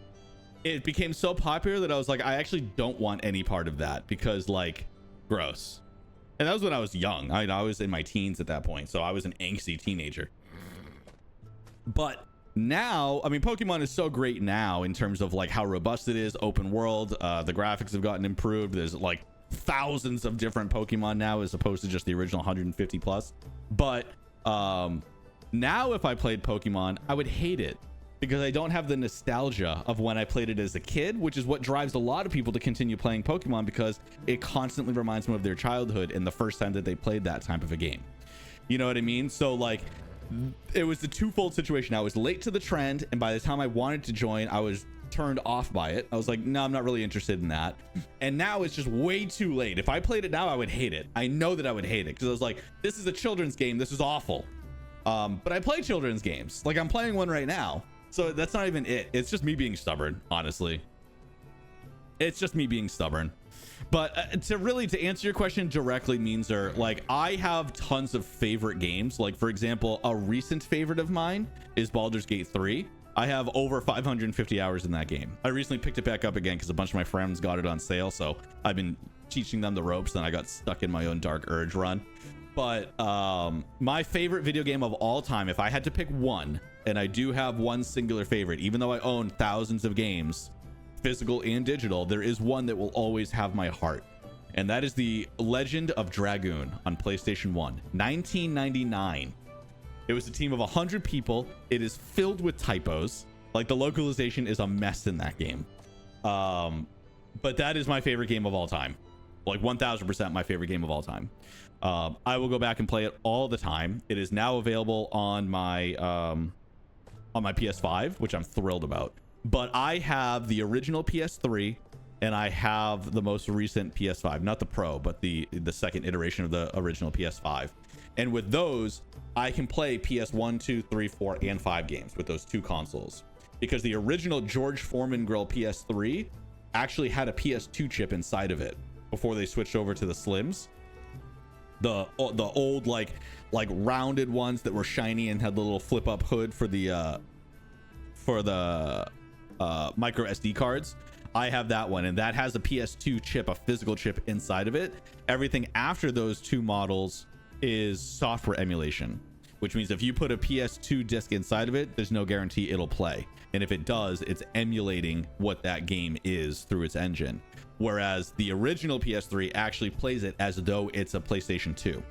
it became so popular that I was like, I actually don't want any part of that because, like, gross. And that was when I was young. I was in my teens at that point, so I was an angsty teenager. But now, I mean, Pokemon is so great now in terms of like how robust it is, open world. The graphics have gotten improved. There's like thousands of different Pokemon now as opposed to just the original 150 plus. But now if I played Pokemon, I would hate it because I don't have the nostalgia of when I played it as a kid, which is what drives a lot of people to continue playing Pokemon, because it constantly reminds them of their childhood and the first time that they played that type of a game. You know what I mean? So like, it was the twofold situation. I was late to the trend, and by the time I wanted to join, I was turned off by it. I was like, no, I'm not really interested in that. And now it's just way too late. If I played it now, I would hate it. I know that I would hate it because I was like, this is a children's game. This is awful. But I play children's games. Like, I'm playing one right now. So that's not even it. It's just me being stubborn, honestly. It's just me being stubborn. But to answer your question directly, Meanser, like, I have tons of favorite games. Like, for example, a recent favorite of mine is Baldur's Gate 3. I have over 550 hours in that game. I recently picked it back up again because a bunch of my friends got it on sale. So I've been teaching them the ropes, and I got stuck in my own Dark Urge run. But my favorite video game of all time, if I had to pick one, and I do have one singular favorite, even though I own thousands of games, physical and digital, there is one that will always have my heart, and that is the Legend of Dragoon on PlayStation 1, 1999. It was a team of 100 people. It is filled with typos. Like, the localization is a mess in that game. But that is my favorite game of all time. Like, 1000% my favorite game of all time. I will go back and play it all the time. It is now available on my PS5, which I'm thrilled about. But I have the original PS3, and I have the most recent PS5, not the Pro, but the second iteration of the original PS5. And with those, I can play PS1, 2, 3, 4, and 5 games with those two consoles, because the original George Foreman grill PS3 actually had a PS2 chip inside of it before they switched over to the Slims. The old like rounded ones that were shiny and had the little flip up hood for the micro SD cards. I have that one, and that has a PS2 chip, a physical chip inside of it. Everything after those two models is software emulation, which means if you put a PS2 disc inside of it, there's no guarantee it'll play. And if it does, it's emulating what that game is through its engine. Whereas the original PS3 actually plays it as though it's a PlayStation 2.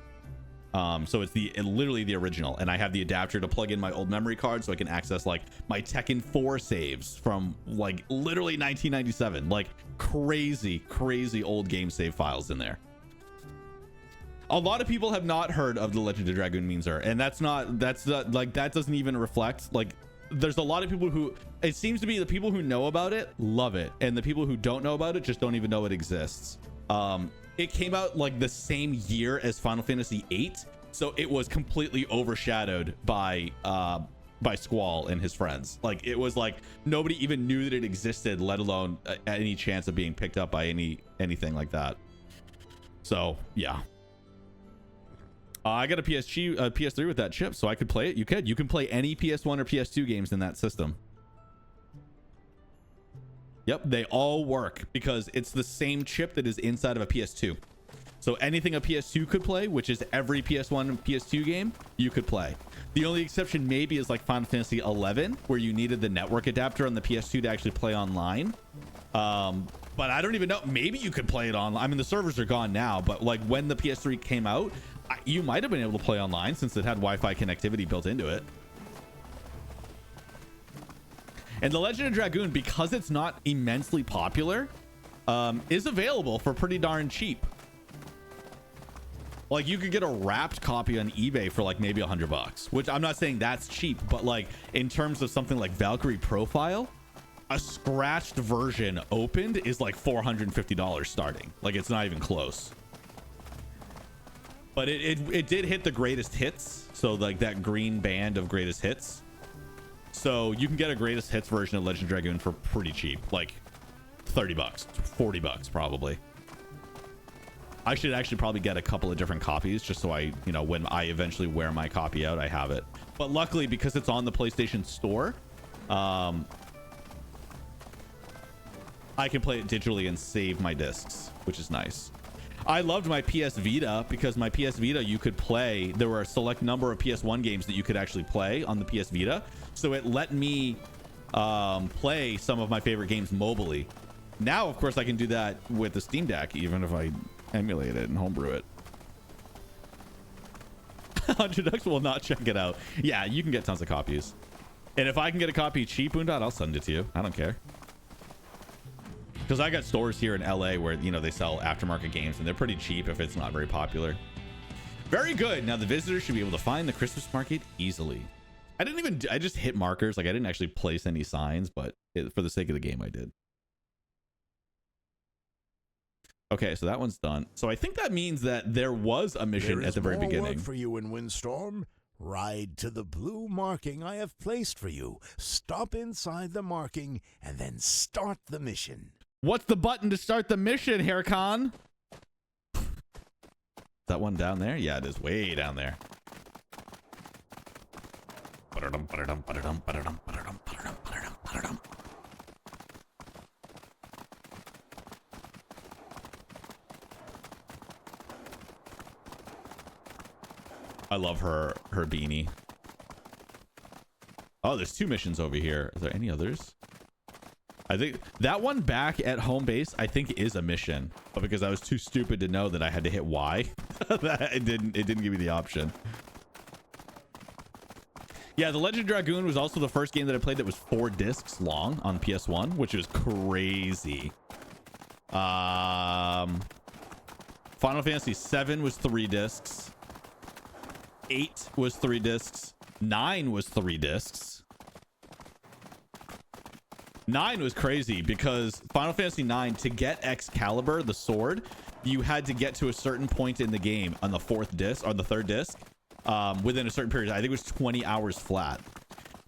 So it's literally the original, and I have the adapter to plug in my old memory card so I can access like my Tekken 4 saves from like literally 1997, like crazy old game save files in there. A lot of people have not heard of the Legend of Dragoon Meanser, and that's not like, that doesn't even reflect, like, there's a lot of people who, it seems to be the people who know about it love it, and the people who don't know about it just don't even know it exists. It came out like the same year as Final Fantasy VIII, so it was completely overshadowed by Squall and his friends. Like, it was like nobody even knew that it existed, let alone any chance of being picked up by anything like that. So yeah, I got a PS3 with that chip, so I could play it. You can play any PS1 or PS2 games in that system. Yep, they all work because it's the same chip that is inside of a PS2. So anything a PS2 could play, which is every PS1 and PS2 game, you could play. The only exception maybe is like Final Fantasy 11, where you needed the network adapter on the PS2 to actually play online. But I don't even know. Maybe you could play it online. I mean, the servers are gone now, but like when the PS3 came out, you might have been able to play online since it had Wi-Fi connectivity built into it. And the Legend of Dragoon, because it's not immensely popular, is available for pretty darn cheap. Like, you could get a wrapped copy on eBay for like maybe $100, which I'm not saying that's cheap, but like in terms of something like Valkyrie Profile, a scratched version opened is like $450 starting. Like, it's not even close. But it did hit the greatest hits, so like that green band of greatest hits. So you can get a greatest hits version of Legend of Dragoon for pretty cheap, like $30, $40 probably. I should actually probably get a couple of different copies just so I, you know, when I eventually wear my copy out, I have it. But luckily, because it's on the PlayStation Store, I can play it digitally and save my discs, which is nice. I loved my PS Vita because my PS Vita, you could play, there were a select number of PS1 games that you could actually play on the PS Vita. So it let me play some of my favorite games mobily. Now, of course, I can do that with the Steam Deck, even if I emulate it and homebrew it. $100 will not check it out. Yeah, you can get tons of copies. And if I can get a copy cheap, Boondot, I'll send it to you. I don't care. Because I got stores here in LA where, you know, they sell aftermarket games and they're pretty cheap if it's not very popular. Very good. Now the visitors should be able to find the Christmas market easily. I just hit markers. Like I didn't actually place any signs, but for the sake of the game, I did. Okay, so that one's done. So I think that means that there was a mission at the very beginning. There is more work for you in Windstorm. Ride to the blue marking I have placed for you. Stop inside the marking and then start the mission. What's the button to start the mission, Haircon? That one down there? Yeah, it is way down there. I love her beanie. Oh, there's 2 missions over here. Is there any others? I think that one back at home base, I think is a mission, but because I was too stupid to know that I had to hit Y, it didn't give me the option. Yeah, The Legend of Dragoon was also the first game that I played that was 4 discs long on PS1, which was crazy. Final Fantasy 7 was 3 discs. 8 was 3 discs. 9 was 3 discs. 9 was crazy because Final Fantasy 9, to get Excalibur, the sword, you had to get to a certain point in the game on the 4th disc or the 3rd disc within a certain period. I think it was 20 hours flat.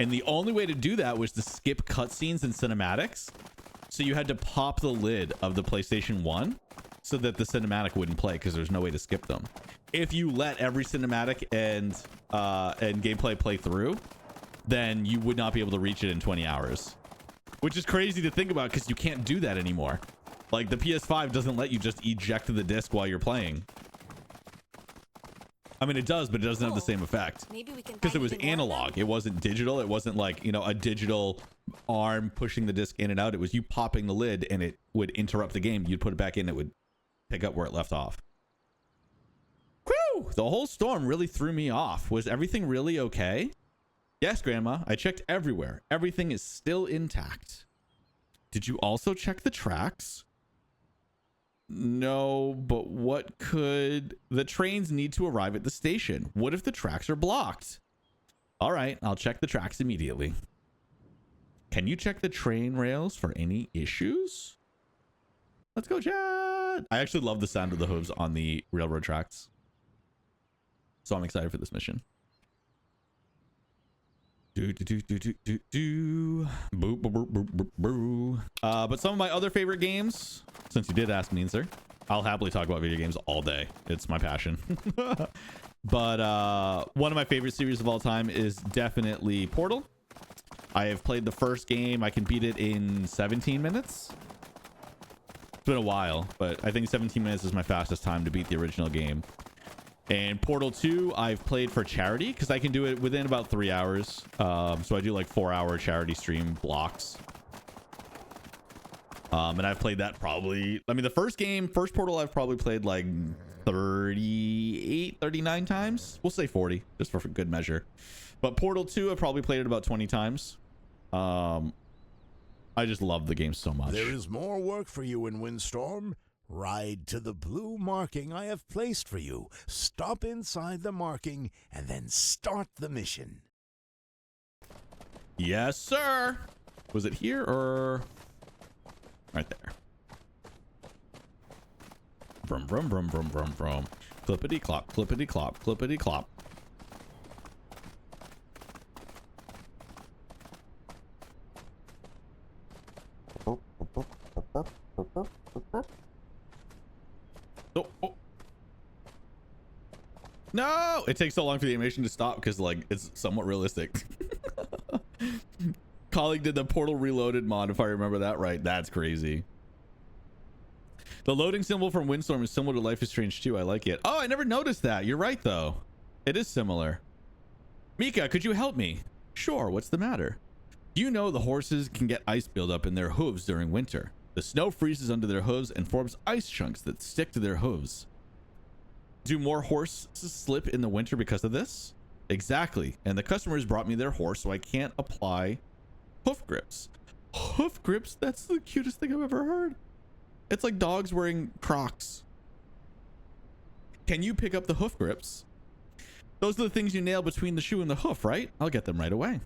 And the only way to do that was to skip cutscenes and cinematics. So you had to pop the lid of the PlayStation 1 so that the cinematic wouldn't play because there's no way to skip them. If you let every cinematic and gameplay play through, then you would not be able to reach it in 20 hours. Which is crazy to think about because you can't do that anymore. Like the PS5 doesn't let you just eject the disc while you're playing. I mean, it does, but it doesn't have the same effect. Maybe we can because it find was even more of them. analog. It wasn't digital. It wasn't like, you know, a digital arm pushing the disc in and out. It was you popping the lid and it would interrupt the game. You'd put it back in. It would pick up where it left off. Whew! The whole storm really threw me off. Was everything really okay? Yes, Grandma. I checked everywhere. Everything is still intact. Did you also check the tracks? No, but what could... The trains need to arrive at the station. What if the tracks are blocked? All right, I'll check the tracks immediately. Can you check the train rails for any issues? Let's go, chat. I actually love the sound of the hooves on the railroad tracks. So I'm excited for this mission. But some of my other favorite games, since you did ask me, sir, I'll happily talk about video games all day. It's my passion. But one of my favorite series of all time is definitely Portal. I have played the first game. I can beat it in 17 minutes. It's been a while, but I think 17 minutes is my fastest time to beat the original game. And Portal 2, I've played for charity because I can do it within about 3 hours. So I do like 4-hour charity stream blocks. And I've played that probably, I mean, the first Portal, I've probably played like 38, 39 times. We'll say 40, just for good measure. But Portal 2, I've probably played it about 20 times. I just love the game so much. There is more work for you in Windstorm. Ride to the blue marking I have placed for you. Stop inside the marking and then start the mission. Yes, sir. Was it here or right there? Brum, brum, brum, brum, brum, brum. Clippity clop, clippity clop, clippity clop. Oh. No, it takes so long for the animation to stop because like it's somewhat realistic. Colleague did the Portal Reloaded mod, if I remember that right. That's crazy. The loading symbol from Windstorm is similar to Life is Strange 2. I like it. Oh, I never noticed that. You're right though. It is similar. Mika, could you help me? Sure, what's the matter? You know the horses can get ice buildup in their hooves during winter. The snow freezes under their hooves and forms ice chunks that stick to their hooves. Do more horses slip in the winter because of this? Exactly. And the customers brought me their horse, so I can't apply hoof grips. Hoof grips? That's the cutest thing I've ever heard. It's like dogs wearing Crocs. Can you pick up the hoof grips? Those are the things you nail between the shoe and the hoof, right? I'll get them right away.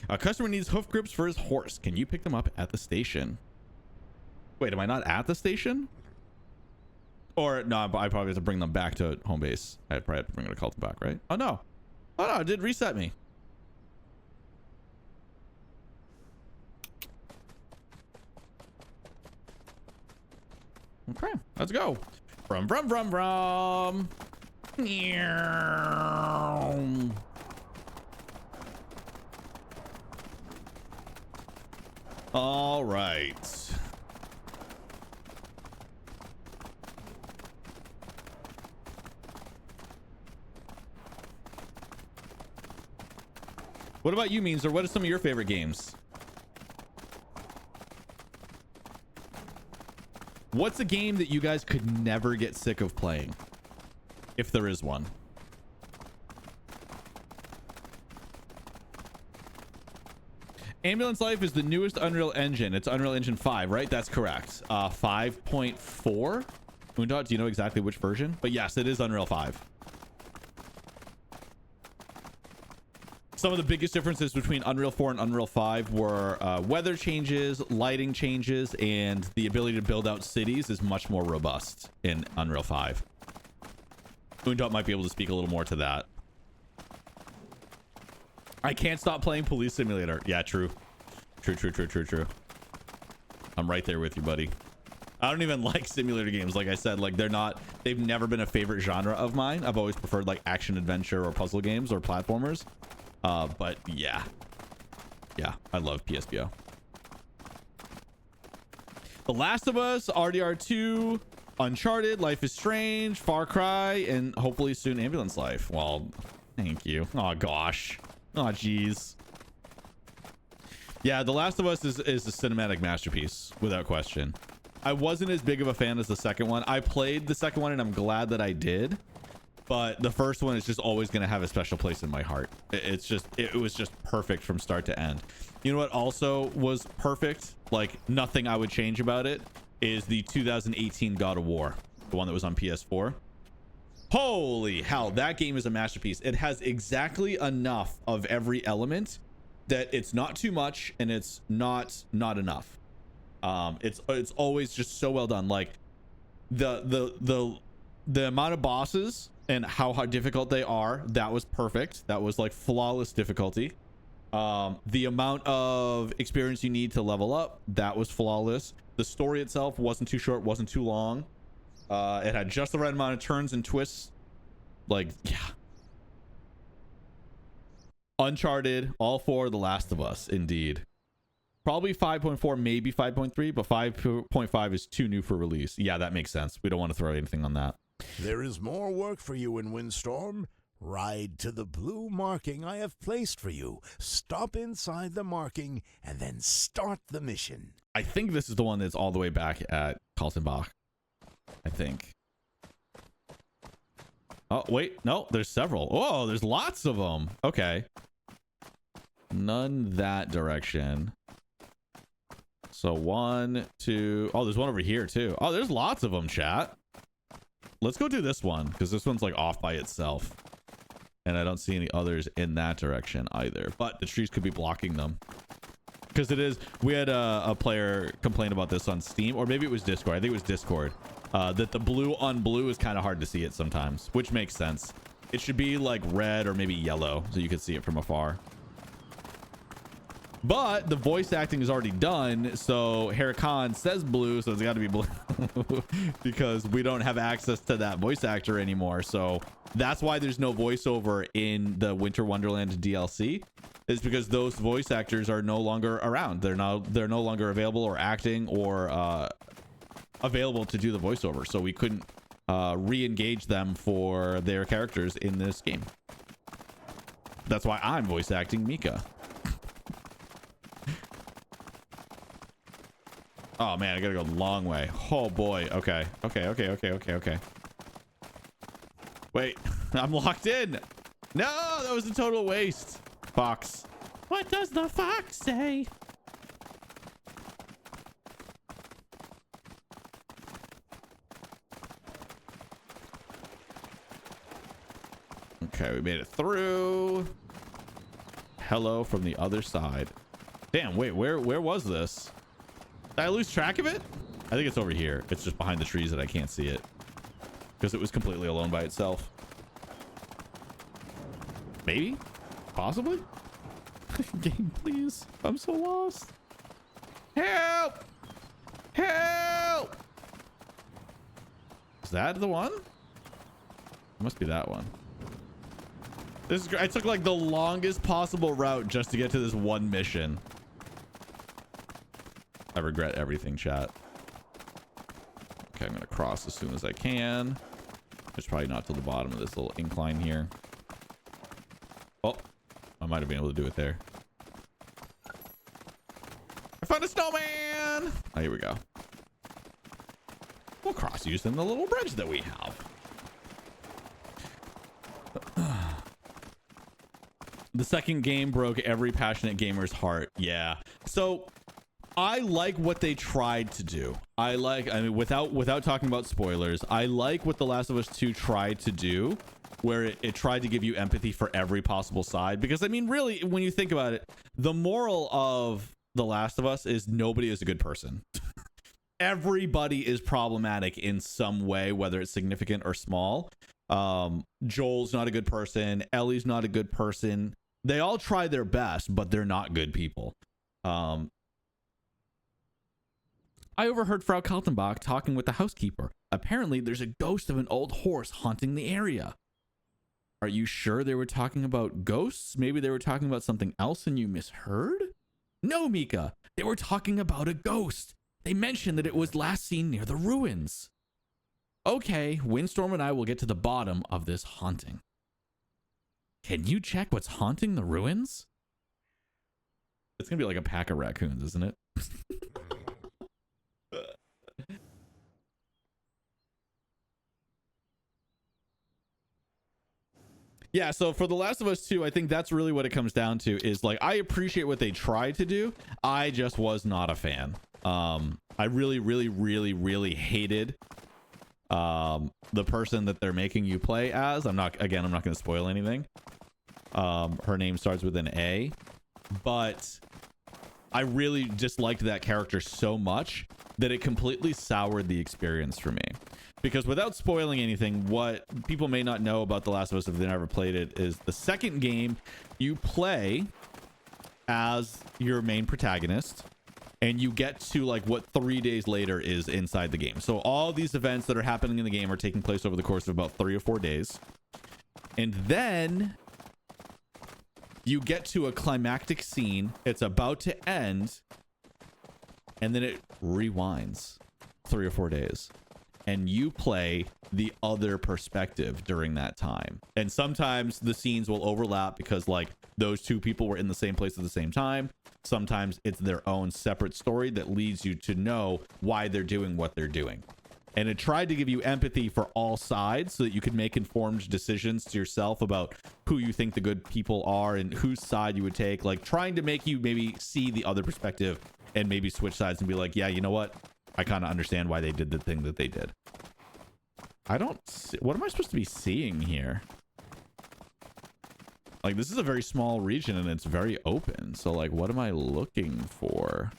A customer needs hoof grips for his horse. Can you pick them up at the station? Wait, am I not at the station? Or no, I probably have to bring them back to home base. I probably have to bring it to Kaltenbach, right? Oh no. Oh no, it did reset me. Okay, let's go. Brum. All right. What about you, Means, or what are some of your favorite games? What's a game that you guys could never get sick of playing? If there is one. Ambulance Life is the newest Unreal Engine. It's Unreal Engine 5, right? That's correct. 5.4? Moondot, do you know exactly which version? But yes, it is Unreal 5. Some of the biggest differences between Unreal 4 and Unreal 5 were weather changes, lighting changes, and the ability to build out cities is much more robust in Unreal 5. Moondot might be able to speak a little more to that. I can't stop playing Police Simulator. Yeah, true. True. I'm right there with you, buddy. I don't even like simulator games. Like I said, like they've never been a favorite genre of mine. I've always preferred like action adventure or puzzle games or platformers. But yeah, I love PSBO. The Last of Us, RDR2, Uncharted, Life is Strange, Far Cry, and hopefully soon Ambulance Life. Well, thank you. Oh gosh. Oh geez. Yeah, The Last of Us is a cinematic masterpiece without question. I wasn't as big of a fan as the second one. I played the second one and I'm glad that I did. But the first one is just always going to have a special place in my heart. It was just perfect from start to end. You know what also was perfect? Like nothing I would change about it is the 2018 God of War, the one that was on PS4. Holy hell, that game is a masterpiece. It has exactly enough of every element that it's not too much and it's not enough. It's always just so well done. Like the amount of bosses and how difficult they are, that was perfect. That was like flawless difficulty. The amount of experience you need to level up, that was flawless. The story itself wasn't too short, wasn't too long. It had just the right amount of turns and twists. Like, yeah. Uncharted, all four, The Last of Us, indeed. Probably 5.4, maybe 5.3, but 5.5 is too new for release. Yeah, that makes sense. We don't want to throw anything on that. There is more work for you in Windstorm. Ride to the blue marking I have placed for you. Stop inside the marking and then start the mission. I think this is the one that's all the way back at Kaltenbach. I think. Oh, wait. No, there's several. Oh, there's lots of them. Okay. None that direction. So 1, 2. Oh, there's one over here too. Oh, there's lots of them, chat. Let's go do this one because this one's like off by itself. And I don't see any others in that direction either. But the trees could be blocking them. Because it is, we had a player complain about this on Steam, or maybe it was Discord. I think it was Discord. That the blue on blue is kind of hard to see it sometimes, which makes sense. It should be like red or maybe yellow so you can see it from afar. But the voice acting is already done, so Harry Khan says blue, so it's got to be blue because we don't have access to that voice actor anymore. So that's why there's no voiceover in the Winter Wonderland DLC, is because those voice actors are no longer around. They're no longer available or acting or available to do the voiceover, so we couldn't re-engage them for their characters in this game. That's why I'm voice acting Mika. Oh man, I gotta go the long way. Oh boy. Okay. Wait, I'm locked in. No, that was a total waste. Fox. What does the fox say? Okay, we made it through. Hello from the other side. Damn, wait, where was this? Did I lose track of it? I think it's over here. It's just behind the trees that I can't see it because it was completely alone by itself. Maybe? Possibly? Game, please. I'm so lost. Help! Help! Is that the one? It must be that one. This is great. I took like the longest possible route just to get to this one mission. I regret everything, chat. Okay, I'm gonna cross as soon as I can. It's probably not to the bottom of this little incline here. Oh, I might have been able to do it there. I found a snowman! Oh, here we go. We'll cross using the little bridge that we have. The second game broke every passionate gamer's heart. Yeah. So I like what they tried to do. I mean, without talking about spoilers, I like what The Last of Us 2 tried to do, where it tried to give you empathy for every possible side. Because I mean, really, when you think about it, the moral of The Last of Us is nobody is a good person. Everybody is problematic in some way, whether it's significant or small. Joel's not a good person. Ellie's not a good person. They all try their best, but they're not good people. I overheard Frau Kaltenbach talking with the housekeeper. Apparently, there's a ghost of an old horse haunting the area. Are you sure they were talking about ghosts? Maybe they were talking about something else and you misheard? No, Mika. They were talking about a ghost. They mentioned that it was last seen near the ruins. Okay, Windstorm and I will get to the bottom of this haunting. Can you check what's haunting the ruins? It's gonna be like a pack of raccoons, isn't it? Yeah, so for The Last of Us 2, I think that's really what it comes down to is like, I appreciate what they tried to do. I just was not a fan. I really hated the person that they're making you play as. I'm not going to spoil anything. Her name starts with an A, but I really disliked that character so much that it completely soured the experience for me. Because without spoiling anything, what people may not know about The Last of Us if they've never played it is the second game, you play as your main protagonist and you get to like what 3 days later is inside the game. So all these events that are happening in the game are taking place over the course of about 3 or 4 days. And then you get to a climactic scene. It's about to end. And then it rewinds 3 or 4 days. And you play the other perspective during that time. And sometimes the scenes will overlap because like those two people were in the same place at the same time. Sometimes it's their own separate story that leads you to know why they're doing what they're doing. And it tried to give you empathy for all sides so that you could make informed decisions to yourself about who you think the good people are and whose side you would take. Like trying to make you maybe see the other perspective and maybe switch sides and be like, yeah, you know what? I kind of understand why they did the thing that they did. I don't see, what am I supposed to be seeing here? Like this is a very small region and it's very open. So like, what am I looking for?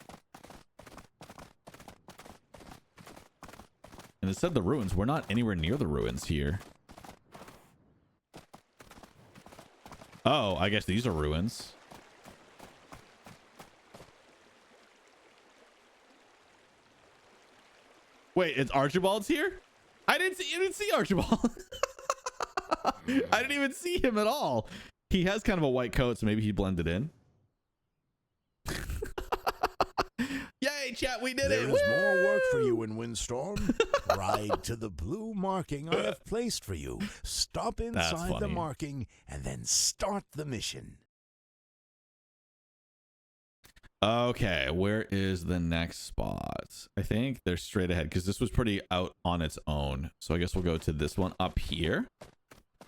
And it said the ruins. We're not anywhere near the ruins here. Oh, I guess these are ruins. Wait, it's Archibald's here? You didn't see Archibald. I didn't even see him at all. He has kind of a white coat, so maybe he blended in. Yay, chat, we did it. There is more work for you in Windstorm. Ride to the blue marking I have placed for you. Stop inside the marking and then start the mission. Okay, where is the next spot? I think they're straight ahead because this was pretty out on its own. So I guess we'll go to this one up here.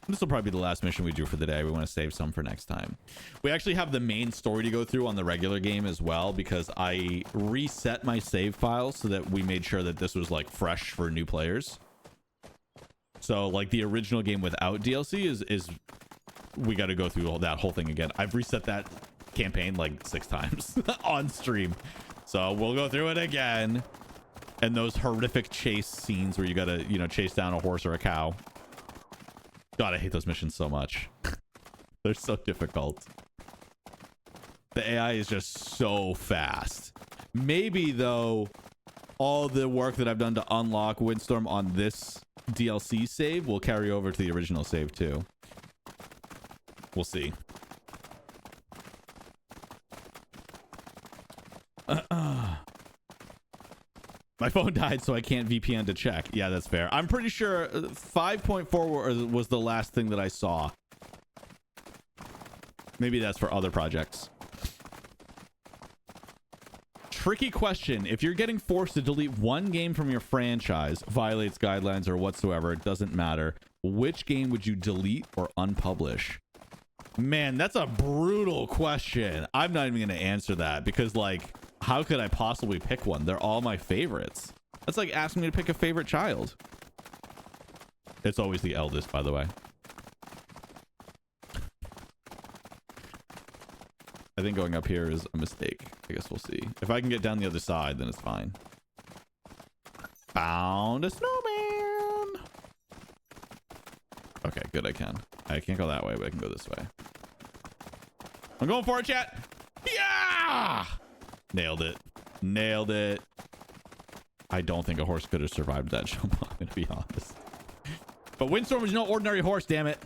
This will probably be the last mission we do for the day. We want to save some for next time. We actually have the main story to go through on the regular game as well because I reset my save files so that we made sure that this was like fresh for new players. So like the original game without DLC is we got to go through that whole thing again. I've reset that campaign like 6 times on stream, so we'll go through it again. And those horrific chase scenes where you gotta, you know, chase down a horse or a cow. God, I hate those missions so much. They're so difficult. The AI is just so fast. Maybe though, all the work that I've done to unlock Windstorm on this DLC save will carry over to the original save too. We'll see. My phone died, so I can't VPN to check. Yeah, that's fair. I'm pretty sure 5.4 was the last thing that I saw. Maybe that's for other projects. Tricky question. If you're getting forced to delete one game from your franchise, violates guidelines or whatsoever, it doesn't matter. Which game would you delete or unpublish? Man, that's a brutal question. I'm not even going to answer that because, like, how could I possibly pick one? They're all my favorites. That's like asking me to pick a favorite child. It's always the eldest, by the way. I think going up here is a mistake. I guess we'll see. If I can get down the other side, then it's fine. Found a snowman. Okay, good. I can't go that way, but I can go this way. I'm going for it, chat. Yeah! Nailed it. Nailed it. I don't think a horse could have survived that jump, I'm going to be honest. But Windstorm is no ordinary horse, damn it.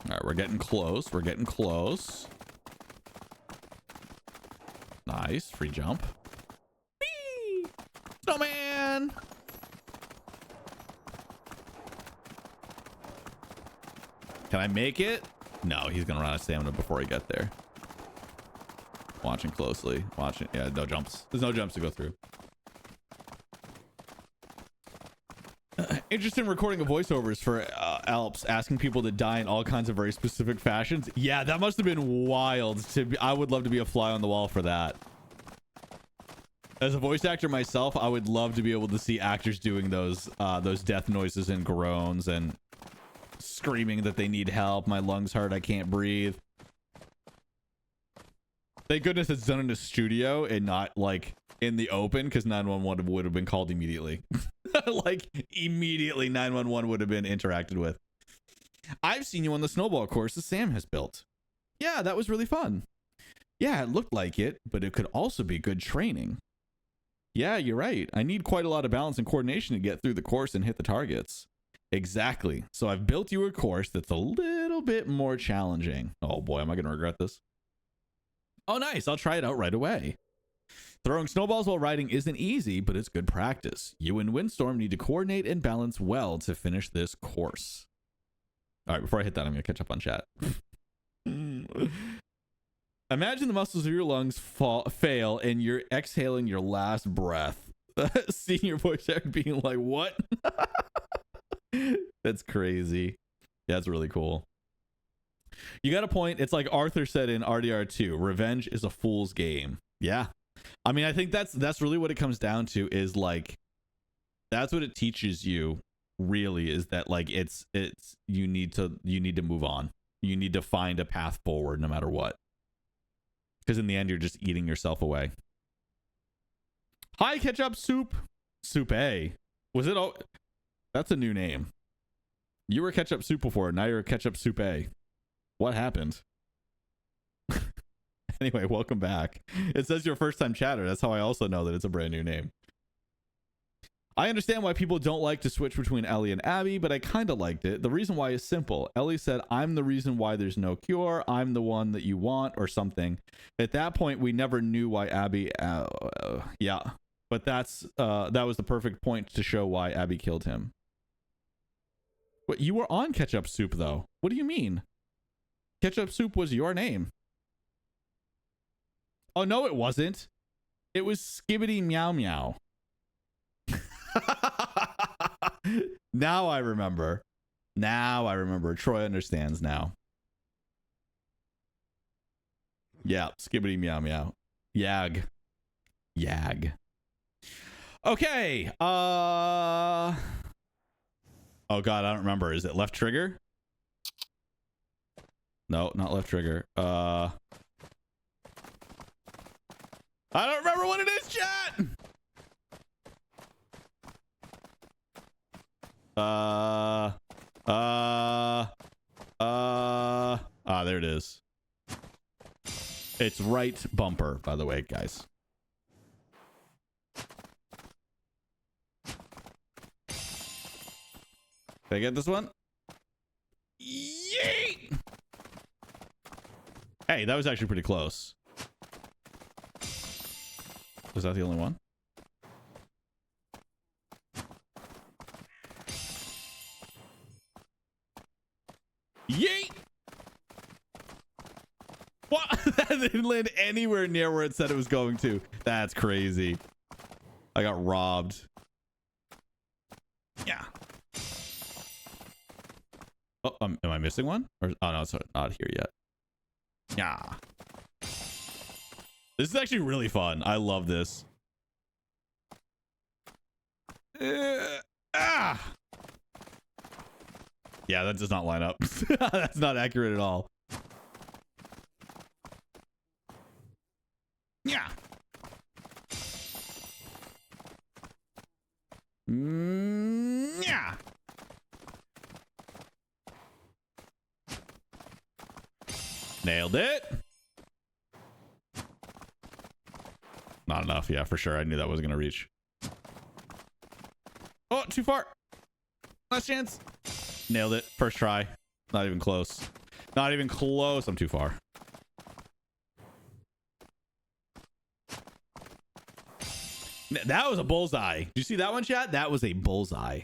All right, we're getting close. We're getting close. Nice. Free jump. Whee! Snowman! Can I make it? No, he's gonna run out of stamina before I get there. Watching closely. Watching. Yeah, no jumps. There's no jumps to go through. Interested in recording a voiceovers for Alps, asking people to die in all kinds of very specific fashions. Yeah, that must have been wild. I would love to be a fly on the wall for that. As a voice actor myself, I would love to be able to see actors doing those death noises and groans and screaming that they need help. My lungs hurt. I can't breathe. Thank goodness it's done in a studio and not like in the open, because 911 would have been called immediately. Like immediately 911 would have been interacted with. I've seen you on the snowball course that Sam has built. Yeah, that was really fun. Yeah, it looked like it, but it could also be good training. Yeah, you're right. I need quite a lot of balance and coordination to get through the course and hit the targets. Exactly. So I've built you a course that's a little bit more challenging. Oh boy, am I going to regret this? Oh, nice. I'll try it out right away. Throwing snowballs while riding isn't easy, but it's good practice. You and Windstorm need to coordinate and balance well to finish this course. All right, before I hit that, I'm going to catch up on chat. Imagine the muscles of your lungs fail and you're exhaling your last breath. Seeing your voice actor being like, what? That's crazy. Yeah, that's really cool. You got a point. It's like Arthur said in RDR2, revenge is a fool's game. Yeah. I mean, I think that's really what it comes down to, is like, that's what it teaches you really, is that like it's you need to move on. You need to find a path forward no matter what. Because in the end, you're just eating yourself away. Hi, Ketchup Soup. Soup A. Was it all? That's a new name. You were Ketchup Soup before. Now you're Ketchup Soup A. What happened? Anyway, welcome back. It says your first time chatter. That's how I also know that it's a brand new name. I understand why people don't like to switch between Ellie and Abby, but I kind of liked it. The reason why is simple. Ellie said, I'm the reason why there's no cure. I'm the one that you want, or something. At that point, we never knew why Abby... yeah. But that was the perfect point to show why Abby killed him. What, you were on Ketchup Soup, though. What do you mean? Ketchup Soup was your name. Oh, no, it wasn't. It was Skibbity Meow Meow. Now I remember. Now I remember. Troy understands now. Yeah, Skibbity Meow Meow. Yag. Yag. Okay. Oh god, I don't remember. Is it left trigger? No, not left trigger. I don't remember what it is, chat. There it is. It's right bumper, by the way, guys. Did I get this one? Yeet! Hey, that was actually pretty close. Was that the only one? Yeet! What? That didn't land anywhere near where it said it was going to. That's crazy. I got robbed. Yeah. Oh, am I missing one? Or, oh no, it's not here yet. Yeah. This is actually really fun. I love this. Yeah, that does not line up. That's not accurate at all. Yeah. Yeah. Nailed it. Not enough. Yeah, for sure. I knew that wasn't going to reach. Oh, too far. Last chance. Nailed it. First try. Not even close. Not even close. I'm too far. That was a bullseye. Did you see that one, chat? That was a bullseye.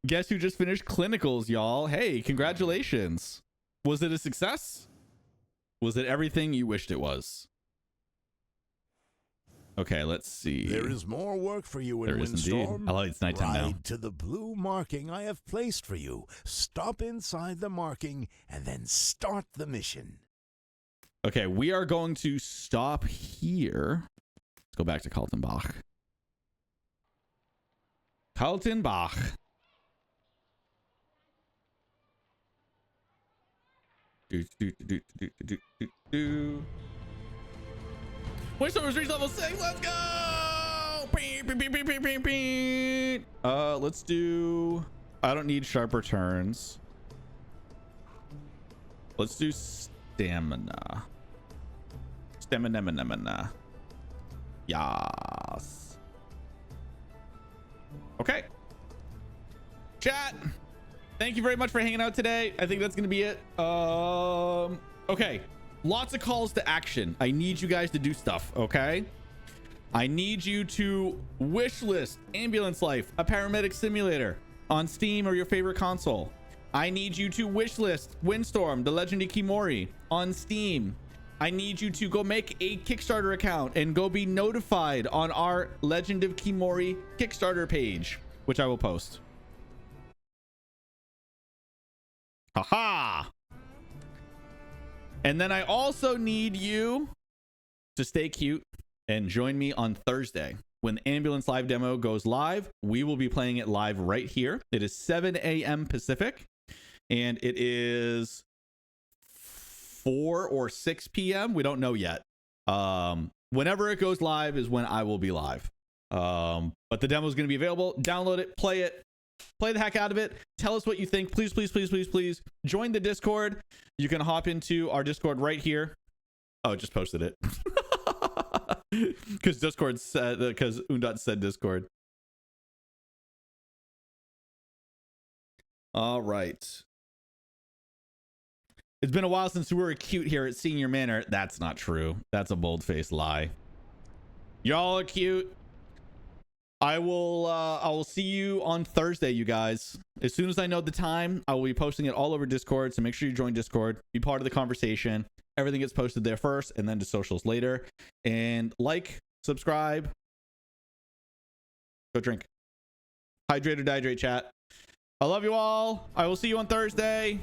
Guess who just finished clinicals, y'all? Hey, congratulations. Was it a success? Was it everything you wished it was? Okay, let's see. There is more work for you in There is indeed. Windstorm. I like it's nighttime now. Ride to the blue marking I have placed for you. Stop inside the marking and then start the mission. Okay, we are going to stop here. Let's go back to Kaltenbach. Kaltenbach. Windstorm has reached level 6. Let's go. Let's do. I don't need sharper turns. Let's do stamina. Stamina. Yes. Okay. Chat. Thank you very much for hanging out today. I think that's gonna be it. Okay. Lots of calls to action. I need you guys to do stuff, okay? I need you to wish list Ambulance Life, a paramedic simulator on Steam or your favorite console. I need you to wish list Windstorm, the Legend of Kimori on Steam. I need you to go make a Kickstarter account and go be notified on our Legend of Kimori Kickstarter page, which I will post. Haha. And then I also need you to stay cute and join me on Thursday. When the Ambulance Live demo goes live, we will be playing it live right here. It is 7 a.m. Pacific, and it is 4 or 6 p.m. We don't know yet. Whenever it goes live is when I will be live. But the demo is going to be available. Download it, play the heck out of it. Tell us what you think. Please join the Discord. You can hop into our Discord right here. Oh, it just posted it. Because Discord said, because Undot said Discord. All right. It's been a while since we were cute here at Senior Manor. That's not true. That's a bold-faced lie. Y'all are cute. I will see you on Thursday, you guys. As soon as I know the time, I will be posting it all over Discord. So make sure you join Discord, be part of the conversation. Everything gets posted there first and then to socials later. And like, subscribe, go drink. Hydrate or dehydrate, chat. I love you all. I will see you on Thursday.